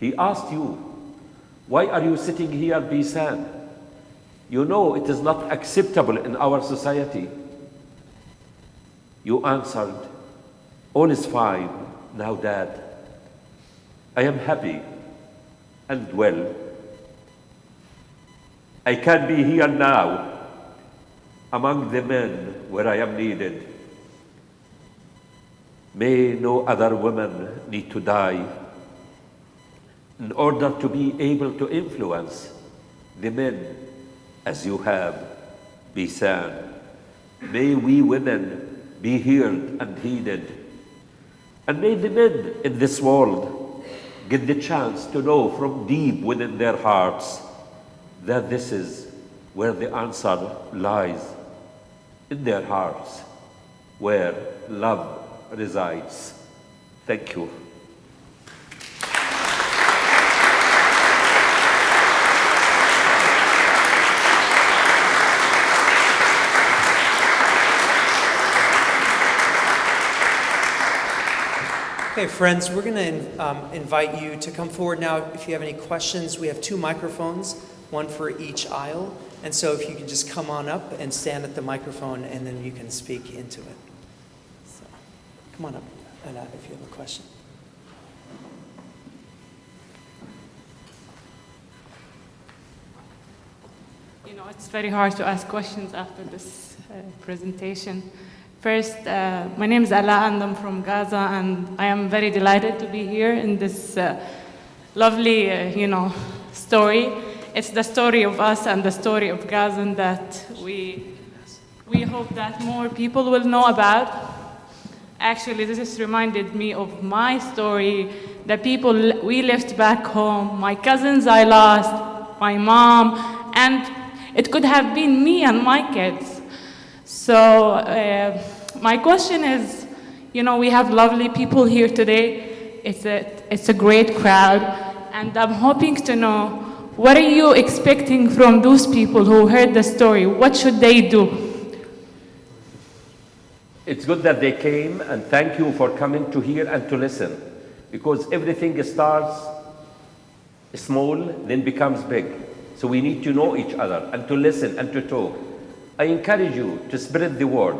He asked you, "Why are you sitting here, Bisan? You know it is not acceptable in our society." You answered, "All is fine now, Dad. I am happy and well. I can be here now among the men where I am needed. May no other woman need to die in order to be able to influence the men as you have, Bisan. May we women be heard and heeded. And may the men in this world get the chance to know from deep within their hearts that this is where the answer lies, in their hearts, where love resides." Thank you. Okay, friends, we're going to invite you to come forward now. If you have any questions, we have 2 microphones, one for each aisle. And so if you can just come on up and stand at the microphone, and then you can speak into it. So, come on up, if you have a question. You know, it's very hard to ask questions after this presentation. First, my name is Ala and I'm from Gaza, and I am very delighted to be here in this lovely, story. It's the story of us and the story of Gaza that we hope that more people will know about. Actually, this has reminded me of my story, the people we left back home, my cousins I lost, my mom, and it could have been me and my kids. So my question is, we have lovely people here today. It's a great crowd, and I'm hoping to know, what are you expecting from those people who heard the story? What should they do? It's good that they came, and thank you for coming to hear and to listen, because everything starts small, then becomes big. So we need to know each other and to listen and to talk. I encourage you to spread the word,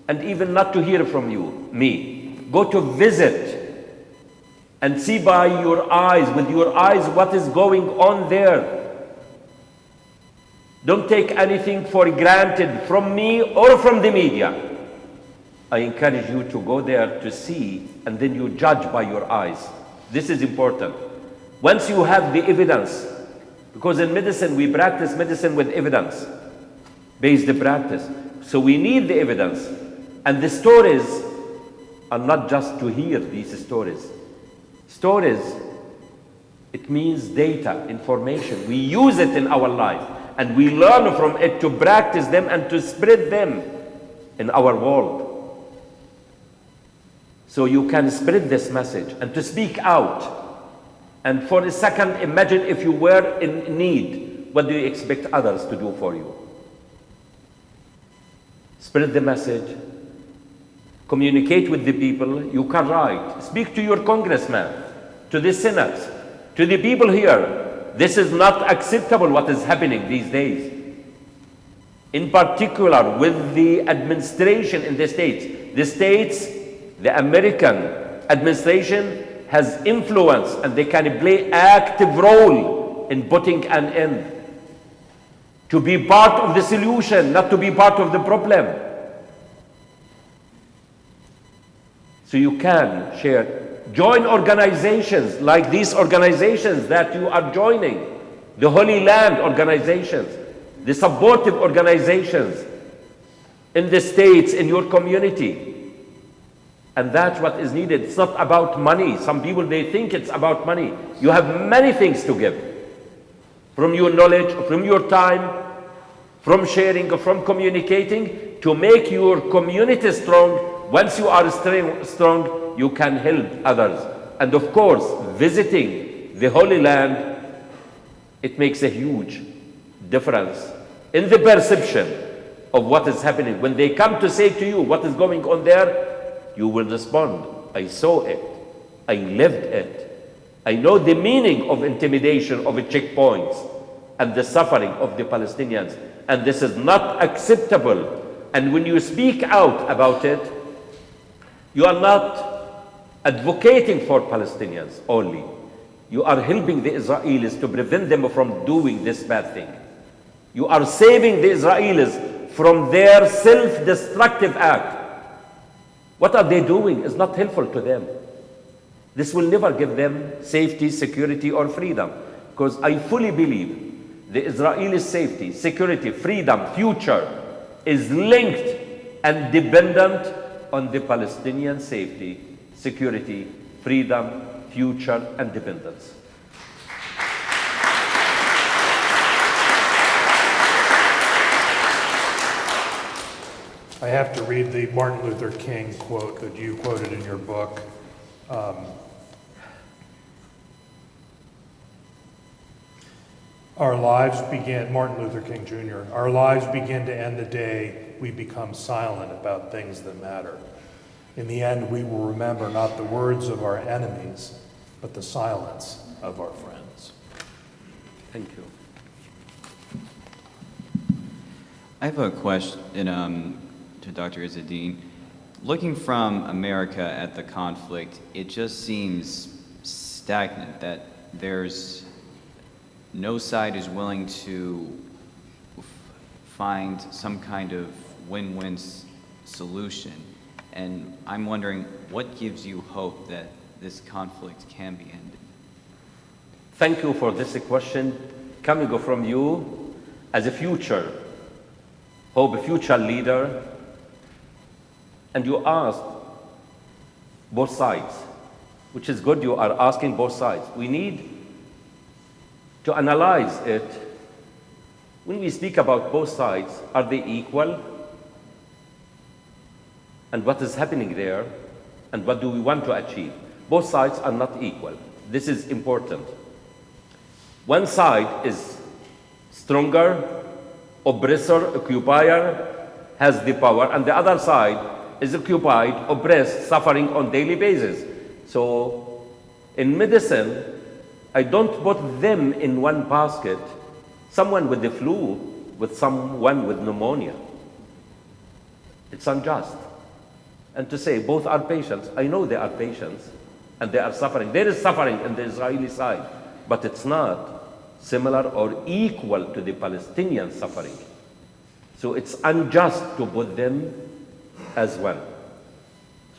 and even not to hear from me, go to visit and see by your eyes, with your eyes, what is going on there. Don't take anything for granted from me or from the media. I encourage you to go there to see, and then you judge by your eyes. This is important. Once you have the evidence, because in medicine, we practice medicine with evidence-based practice. So we need the evidence. And the stories are not just to hear these stories. Stories, it means data, information. We use it in our life, and we learn from it to practice them and to spread them in our world. So you can spread this message and to speak out. And for a second, imagine if you were in need, what do you expect others to do for you? Spread the message, communicate with the people. You can write, speak to your congressman, to the senate, to the people here. This is not acceptable what is happening these days. In particular, with the administration in the States, the American administration has influence, and they can play active role in putting an end. To be part of the solution, not to be part of the problem. So you can share. Join organizations like these organizations that you are joining, the Holy Land organizations, the supportive organizations in the States, in your community. And that's what is needed. It's not about money. Some people, they think it's about money. You have many things to give. From your knowledge, from your time, from sharing, from communicating, to make your community strong. Once you are strong, you can help others. And of course, visiting the Holy Land, it makes a huge difference in the perception of what is happening. When they come to say to you what is going on there, you will respond, I saw it, I lived it. I know the meaning of intimidation of checkpoints and the suffering of the Palestinians, and this is not acceptable. And when you speak out about it, you are not advocating for Palestinians only. You are helping the Israelis to prevent them from doing this bad thing. You are saving the Israelis from their self-destructive act. What are they doing is not helpful to them. This will never give them safety, security, or freedom. Because I fully believe the Israeli safety, security, freedom, future is linked and dependent on the Palestinian safety, security, freedom, future, and dependence. I have to read the Martin Luther King quote that you quoted in your book. Our lives begin, Martin Luther King Jr., our lives begin to end the day we become silent about things that matter. In the end, we will remember not the words of our enemies, but the silence of our friends. Thank you. I have a question to Dr. Izzeldin. Looking from America at the conflict, it just seems stagnant, that there's no side is willing to find some kind of win-win solution. And I'm wondering, what gives you hope that this conflict can be ended? Thank you for this question coming from you as a future leader. And you asked both sides, which is good. You are asking both sides. We need to analyze it. When we speak about both sides, are they equal? And what is happening there? And what do we want to achieve? Both sides are not equal. This is important. One side is stronger, oppressor, occupier, has the power, and the other side is occupied, oppressed, suffering on daily basis. So in medicine, I don't put them in one basket, someone with the flu with someone with pneumonia. It's unjust. and to say both are patients. I know they are patients and they are suffering. There is suffering in the Israeli side, but it's not similar or equal to the Palestinian suffering. So it's unjust to put them as one.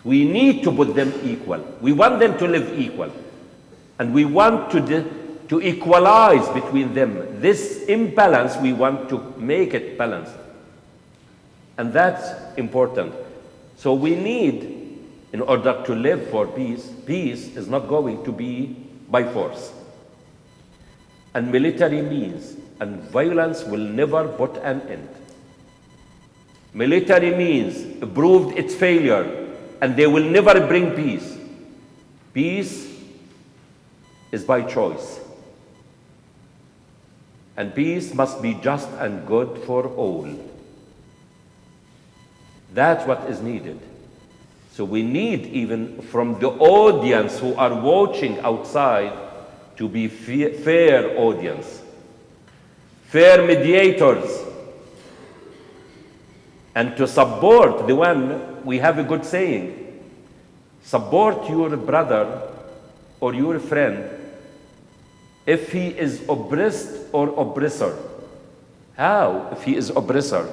We need to put them equal. We want them to live equal. And we want to equalize between them. This imbalance, we want to make it balanced. And that's important. So we need, in order to live for peace, peace is not going to be by force. And military means and violence will never put an end. Military means proved its failure, and they will never bring peace. Peace is by choice. And peace must be just and good for all. That's what is needed. So we need, even from the audience who are watching outside, to be fair audience, fair mediators, and to support the one. We have a good saying: support your brother or your friend if he is oppressed or oppressor. How? If he is oppressor,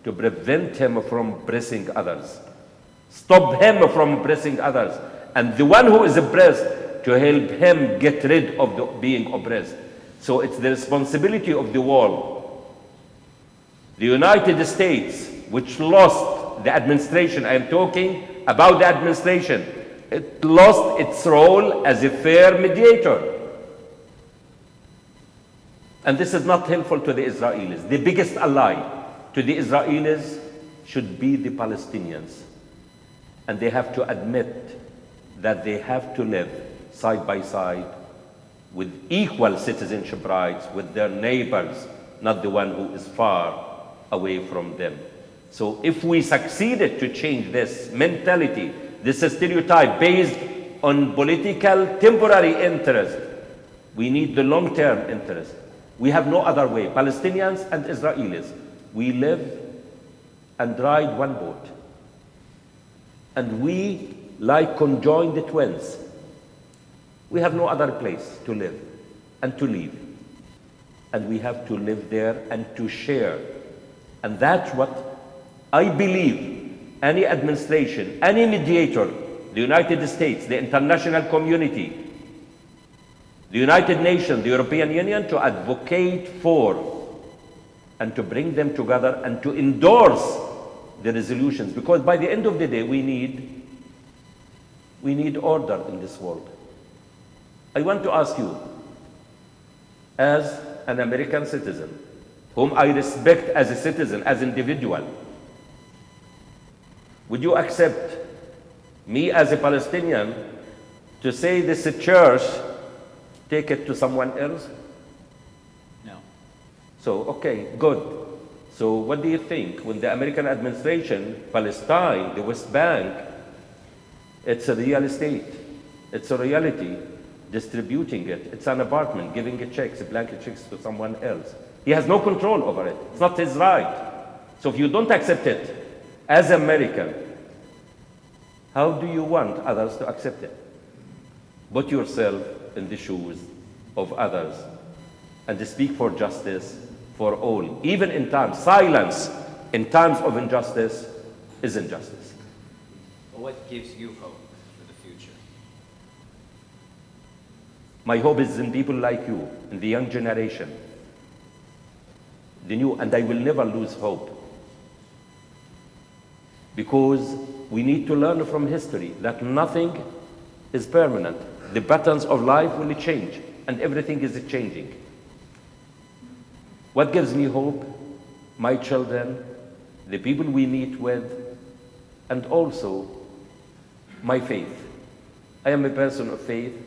to prevent him from oppressing others. Stop him from oppressing others. And the one who is oppressed, to help him get rid of being oppressed. So it's the responsibility of the world. The United States, which lost the administration, I am talking about the administration, it lost its role as a fair mediator. And this is not helpful to the Israelis. The biggest ally to the Israelis should be the Palestinians. And they have to admit that they have to live side by side with equal citizenship rights with their neighbors, not the one who is far away from them. So if we succeeded to change this mentality, this stereotype based on political temporary interest, we need the long-term interest. We have no other way. Palestinians and Israelis, we live and ride one boat. And we, like conjoined twins, we have no other place to live and to live. And we have to live there and to share. And that's what I believe any administration, any mediator, the United States, the international community, the United Nations, the European Union, to advocate for and to bring them together and to endorse the resolutions. Because by the end of the day, we need order in this world. I want to ask you, as an American citizen, whom I respect as a citizen, as an individual, would you accept me as a Palestinian to say this church, take it to someone else? No. So, okay, good. So what do you think? When the American administration, Palestine, the West Bank, it's a real estate. It's a reality, distributing it. It's an apartment, giving it checks, blanket checks to someone else. He has no control over it. It's not his right. So if you don't accept it, as American, how do you want others to accept it? Put yourself in the shoes of others and speak for justice for all. Even in times, silence in times of injustice is injustice. What gives you hope for the future? My hope is in people like you, in the young generation, the new, and I will never lose hope. Because we need to learn from history that nothing is permanent. The patterns of life will change, and everything is changing. What gives me hope? My children, the people we meet with, and also my faith. I am a person of faith.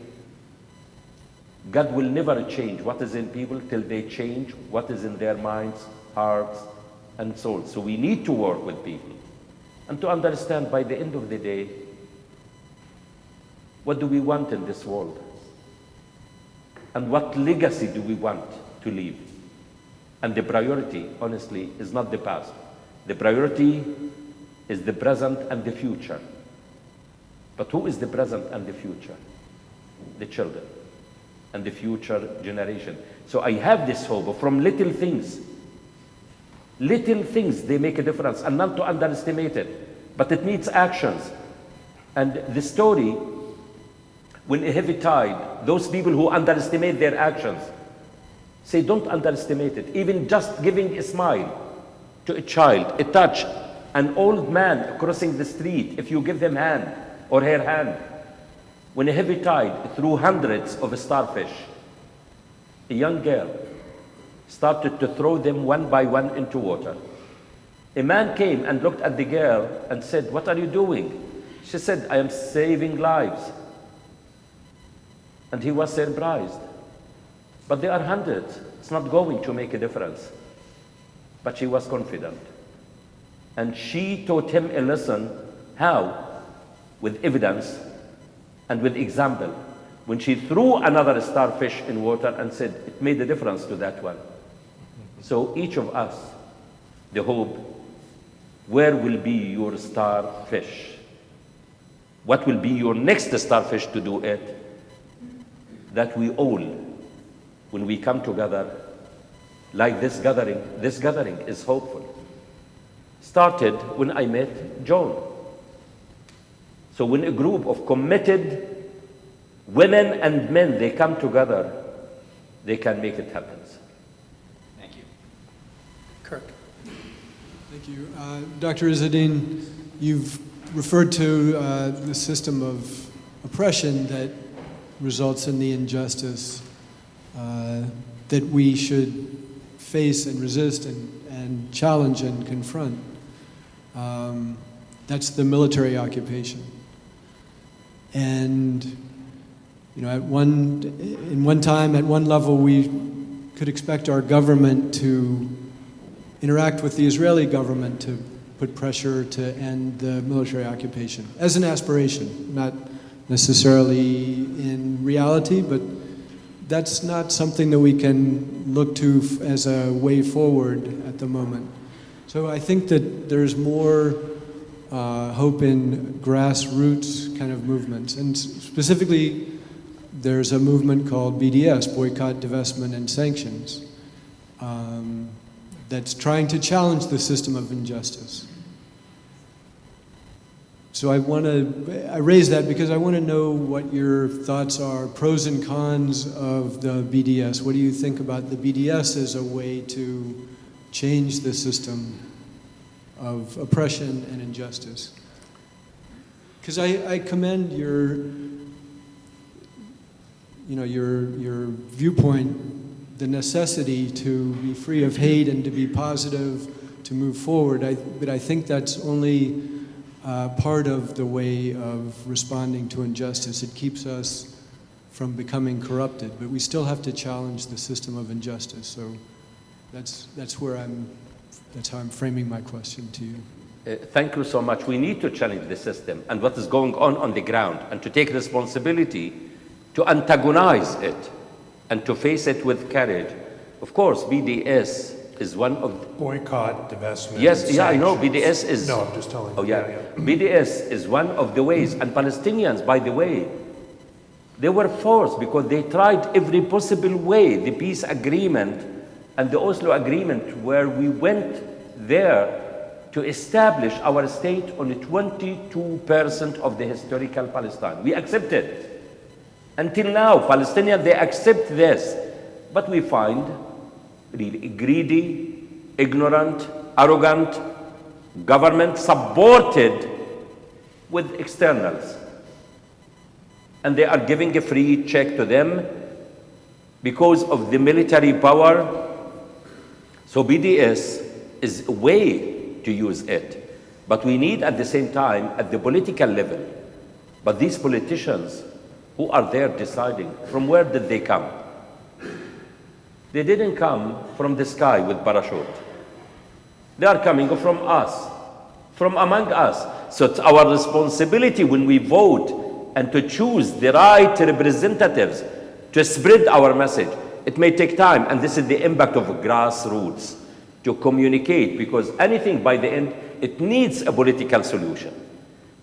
God will never change what is in people till they change what is in their minds, hearts, and souls. So we need to work with people and to understand by the end of the day, what do we want in this world? And what legacy do we want to leave? And the priority, honestly, is not the past. The priority is the present and the future. But who is the present and the future? The children and the future generation. So I have this hope from little things. Little things, they make a difference, and not to underestimate it, but it needs actions. And the story, when a heavy tide, those people who underestimate their actions, say don't underestimate it. Even just giving a smile to a child, a touch, an old man crossing the street, if you give him hand or her hand, when a heavy tide threw hundreds of starfish, a young girl started to throw them one by one into water. A man came and looked at the girl and said, "What are you doing?" She said, "I am saving lives." And he was surprised. But there are hundreds. It's not going to make a difference. But she was confident. And she taught him a lesson. How? With evidence and with example. When she threw another starfish in water and said, it made a difference to that one. So each of us, the hope, where will be your starfish? What will be your next starfish to do it? That we all, when we come together, like this gathering is hopeful. Started when I met John. So when a group of committed women and men, they come together, they can make it happen. Thank you. Kirk. Thank you. Dr. Izzeldin, you've referred to the system of oppression that results in the injustice that we should face and resist and challenge and confront. That's the military occupation. And you know, at one time, at one level, we could expect our government to interact with the Israeli government to put pressure to end the military occupation as an aspiration, not necessarily in reality, but that's not something that we can look to as a way forward at the moment. So I think that there's more hope in grassroots kind of movements. And specifically, there's a movement called BDS, Boycott, Divestment, and Sanctions, that's trying to challenge the system of injustice. So I raise that because I want to know what your thoughts are, pros and cons of the BDS. What do you think about the BDS as a way to change the system of oppression and injustice? Because I commend your viewpoint, the necessity to be free of hate and to be positive, to move forward. But I think that's only part of the way of responding to injustice. It keeps us from becoming corrupted, but we still have to challenge the system of injustice. So that's how I'm framing my question to you. Thank you so much. We need to challenge the system and what is going on the ground, and to take responsibility to antagonize it and to face it with courage. Of course, BDS is one of... Boycott, divestment. Yes, yeah, I know. BDS is... No, I'm just telling you. Oh, yeah. BDS is one of the ways. And Palestinians, by the way, they were forced because they tried every possible way. The peace agreement and the Oslo agreement, where we went there to establish our state on 22% of the historical Palestine. We accepted. Until now, Palestinians, they accept this. But we find really greedy, ignorant, arrogant government supported with externals. And they are giving a free check to them because of the military power. So BDS is a way to use it. But we need at the same time at the political level. But these politicians who are there deciding, from where did they come? They didn't come from the sky with parachute. They are coming from us, from among us. So it's our responsibility when we vote and to choose the right representatives to spread our message. It may take time, and this is the impact of grassroots. to communicate, because anything by the end, it needs a political solution.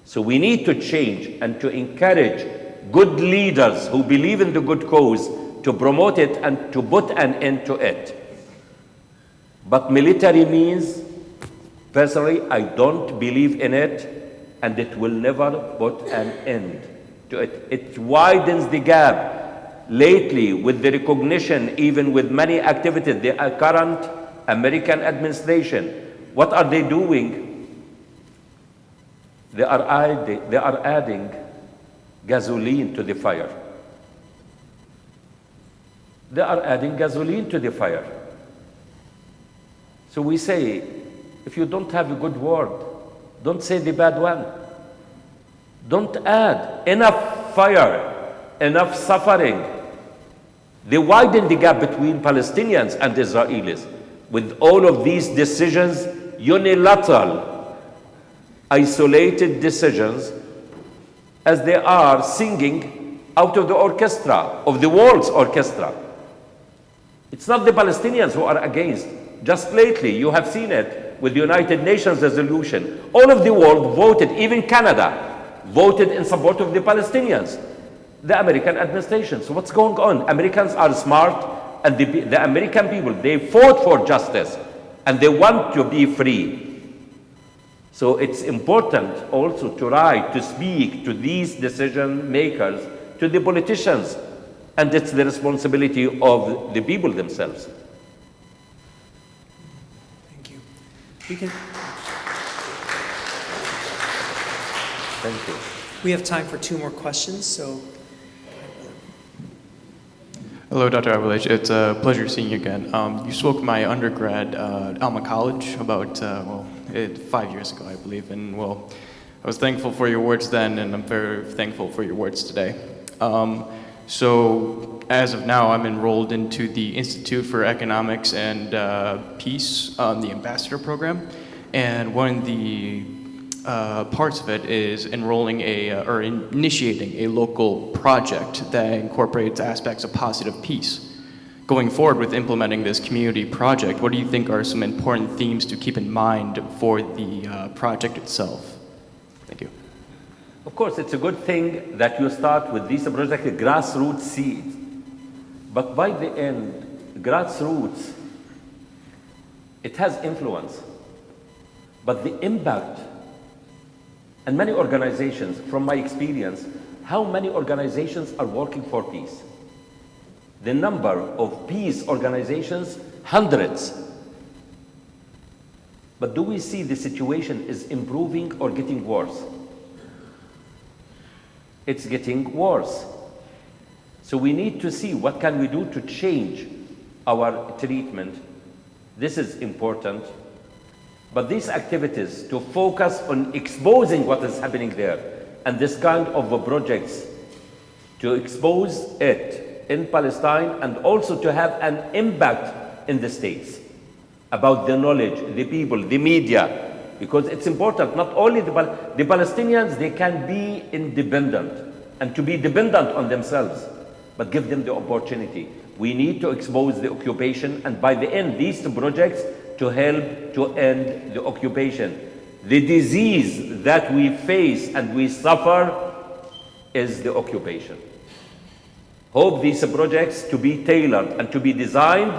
So we need to change and to encourage good leaders who believe in the good cause to promote it and to put an end to it. But military means, personally, I don't believe in it, and it will never put an end to it. It widens the gap lately with the recognition, even with many activities, the current American administration. What are they doing? They are adding gasoline to the fire. They are adding gasoline to the fire. So we say, if you don't have a good word, don't say the bad one. Don't add enough fire, enough suffering. They widen the gap between Palestinians and Israelis with all of these decisions, unilateral, isolated decisions, as they are singing out of the orchestra, of the world's orchestra. It's not the Palestinians who are against. Just lately, you have seen it with the United Nations resolution. All of the world voted, even Canada, voted in support of the Palestinians, the American administration. So what's going on? Americans are smart, and the American people, they fought for justice, and they want to be free. So it's important also to try to speak to these decision makers, to the politicians, and it's the responsibility of the people themselves. Thank you. We can. Thank you. We have time for 2 more questions, so. Hello, Dr. Abuelaish. It's a pleasure seeing you again. You spoke at my undergrad at Alma College about, 5 years ago, I believe. And, well, I was thankful for your words then, and I'm very thankful for your words today. So, as of now, I'm enrolled into the Institute for Economics and Peace, the Ambassador Program. And one of the parts of it is enrolling or initiating a local project that incorporates aspects of positive peace. Going forward with implementing this community project, what do you think are some important themes to keep in mind for the project itself? Thank you. Of course, it's a good thing that you start with these projects, grassroots seeds. But by the end, grassroots, it has influence. But the impact, and many organizations, from my experience, how many organizations are working for peace? The number of peace organizations, hundreds. But do we see the situation is improving or getting worse? It's getting worse. So we need to see what can we do to change our treatment. This is important. But these activities, to focus on exposing what is happening there, and this kind of projects, to expose it in Palestine, and also to have an impact in the states about the knowledge, the people, the media, because it's important. Not only the Palestinians, they can be independent and to be dependent on themselves, but give them the opportunity. We need to expose the occupation, and by the end, these projects to help to end the occupation. The disease that we face and we suffer is the occupation. Hope these projects to be tailored and to be designed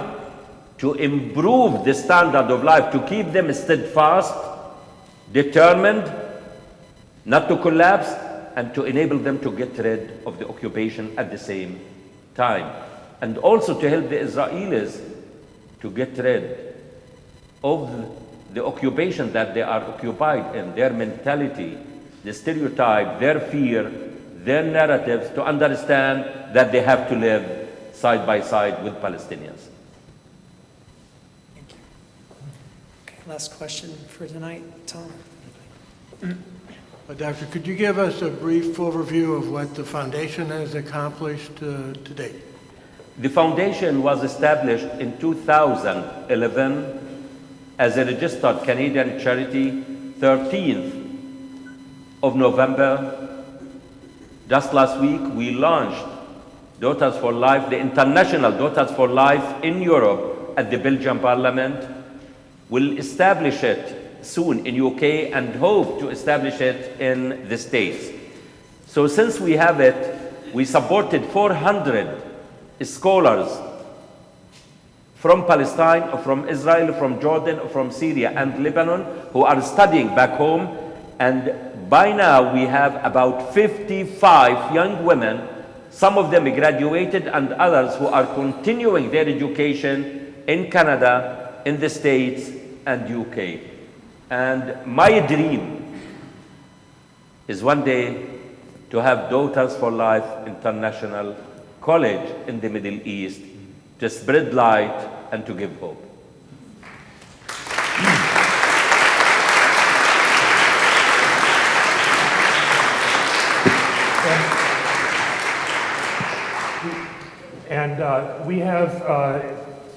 to improve the standard of life, to keep them steadfast, determined, not to collapse, and to enable them to get rid of the occupation at the same time. And also to help the Israelis to get rid of the occupation that they are occupied in, their mentality, the stereotype, their fear, their narratives, to understand that they have to live side by side with Palestinians. Thank you. Okay, last question for tonight, Tom. Doctor, could you give us a brief overview of what the foundation has accomplished to date? The foundation was established in 2011 as a registered Canadian charity, 13th of November. Just last week, we launched Daughters for Life, the International Daughters for Life in Europe at the Belgian Parliament. will establish it soon in UK and hope to establish it in the States. So since we have it, we supported 400 scholars from Palestine, or from Israel, from Jordan, or from Syria and Lebanon who are studying back home. And by now we have about 55 young women, some of them graduated and others who are continuing their education in Canada, in the States and UK. And my dream is one day to have Daughters for Life International College in the Middle East to spread light and to give hope. And we have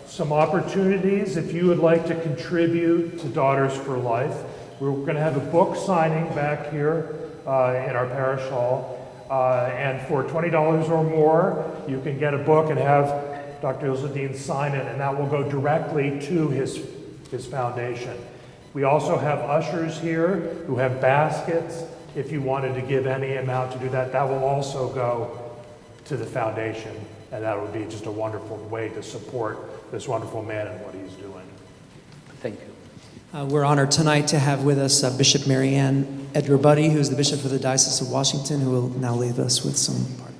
some opportunities if you would like to contribute to Daughters for Life. We're going to have a book signing back here in our parish hall. And for $20 or more, you can get a book and have Dr. Izzeldin sign it, and that will go directly to his foundation. We also have ushers here who have baskets. If you wanted to give any amount to do that, that will also go to the foundation. And that would be just a wonderful way to support this wonderful man and what he's doing. Thank you. We're honored tonight to have with us Bishop Marianne Edgar Buddy, who's the Bishop for the Diocese of Washington, who will now leave us with some parting.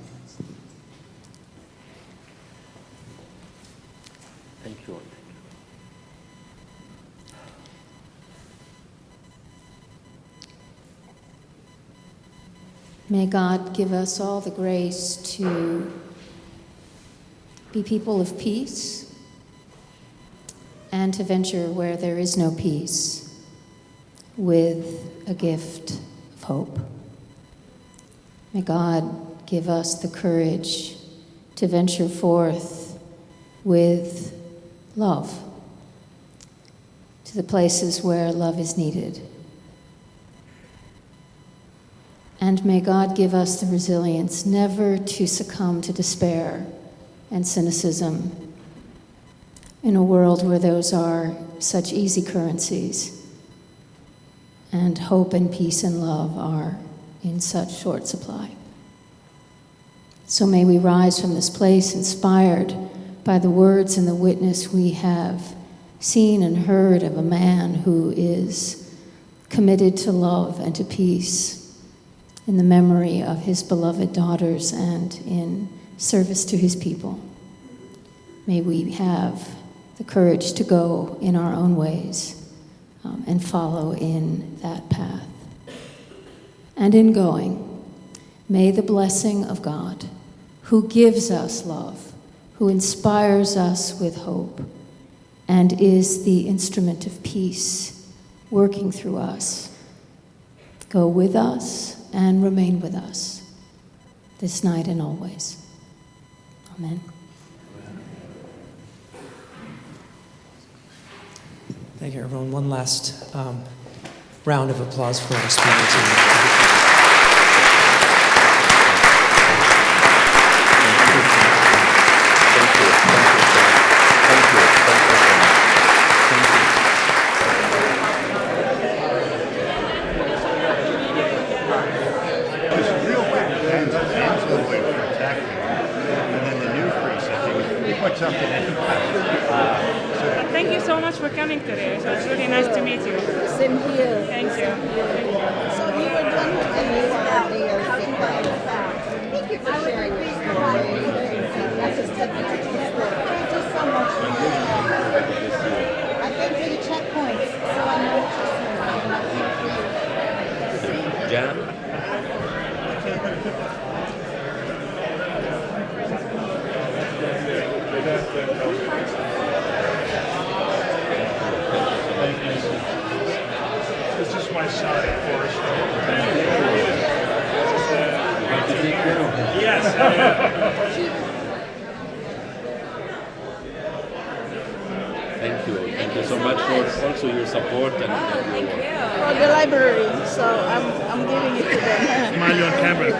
Thank you. May God give us all the grace to be people of peace and to venture where there is no peace with a gift of hope. May God give us the courage to venture forth with love to the places where love is needed. And may God give us the resilience never to succumb to despair and cynicism in a world where those are such easy currencies and hope and peace and love are in such short supply. So may we rise from this place inspired by the words and the witness we have seen and heard of a man who is committed to love and to peace in the memory of his beloved daughters and in service to his people. May we have the courage to go in our own ways and follow in that path. And in going, may the blessing of God, who gives us love, who inspires us with hope, and is the instrument of peace working through us, go with us and remain with us this night and always. Amen. Thank you, everyone. One last round of applause for our speakers. Thank you so much for coming today. It was really nice to meet you. Same here. Thank you. So you were done with the news about the Thank you for sharing your story. That's just a beautiful story. Thank you so much. I came for the checkpoints, so I know what you're saying. Jan? This is my son, Forrest. Yes. Thank you so much for also your support and your work. For the library, so I'm giving it to them. Smile on camera.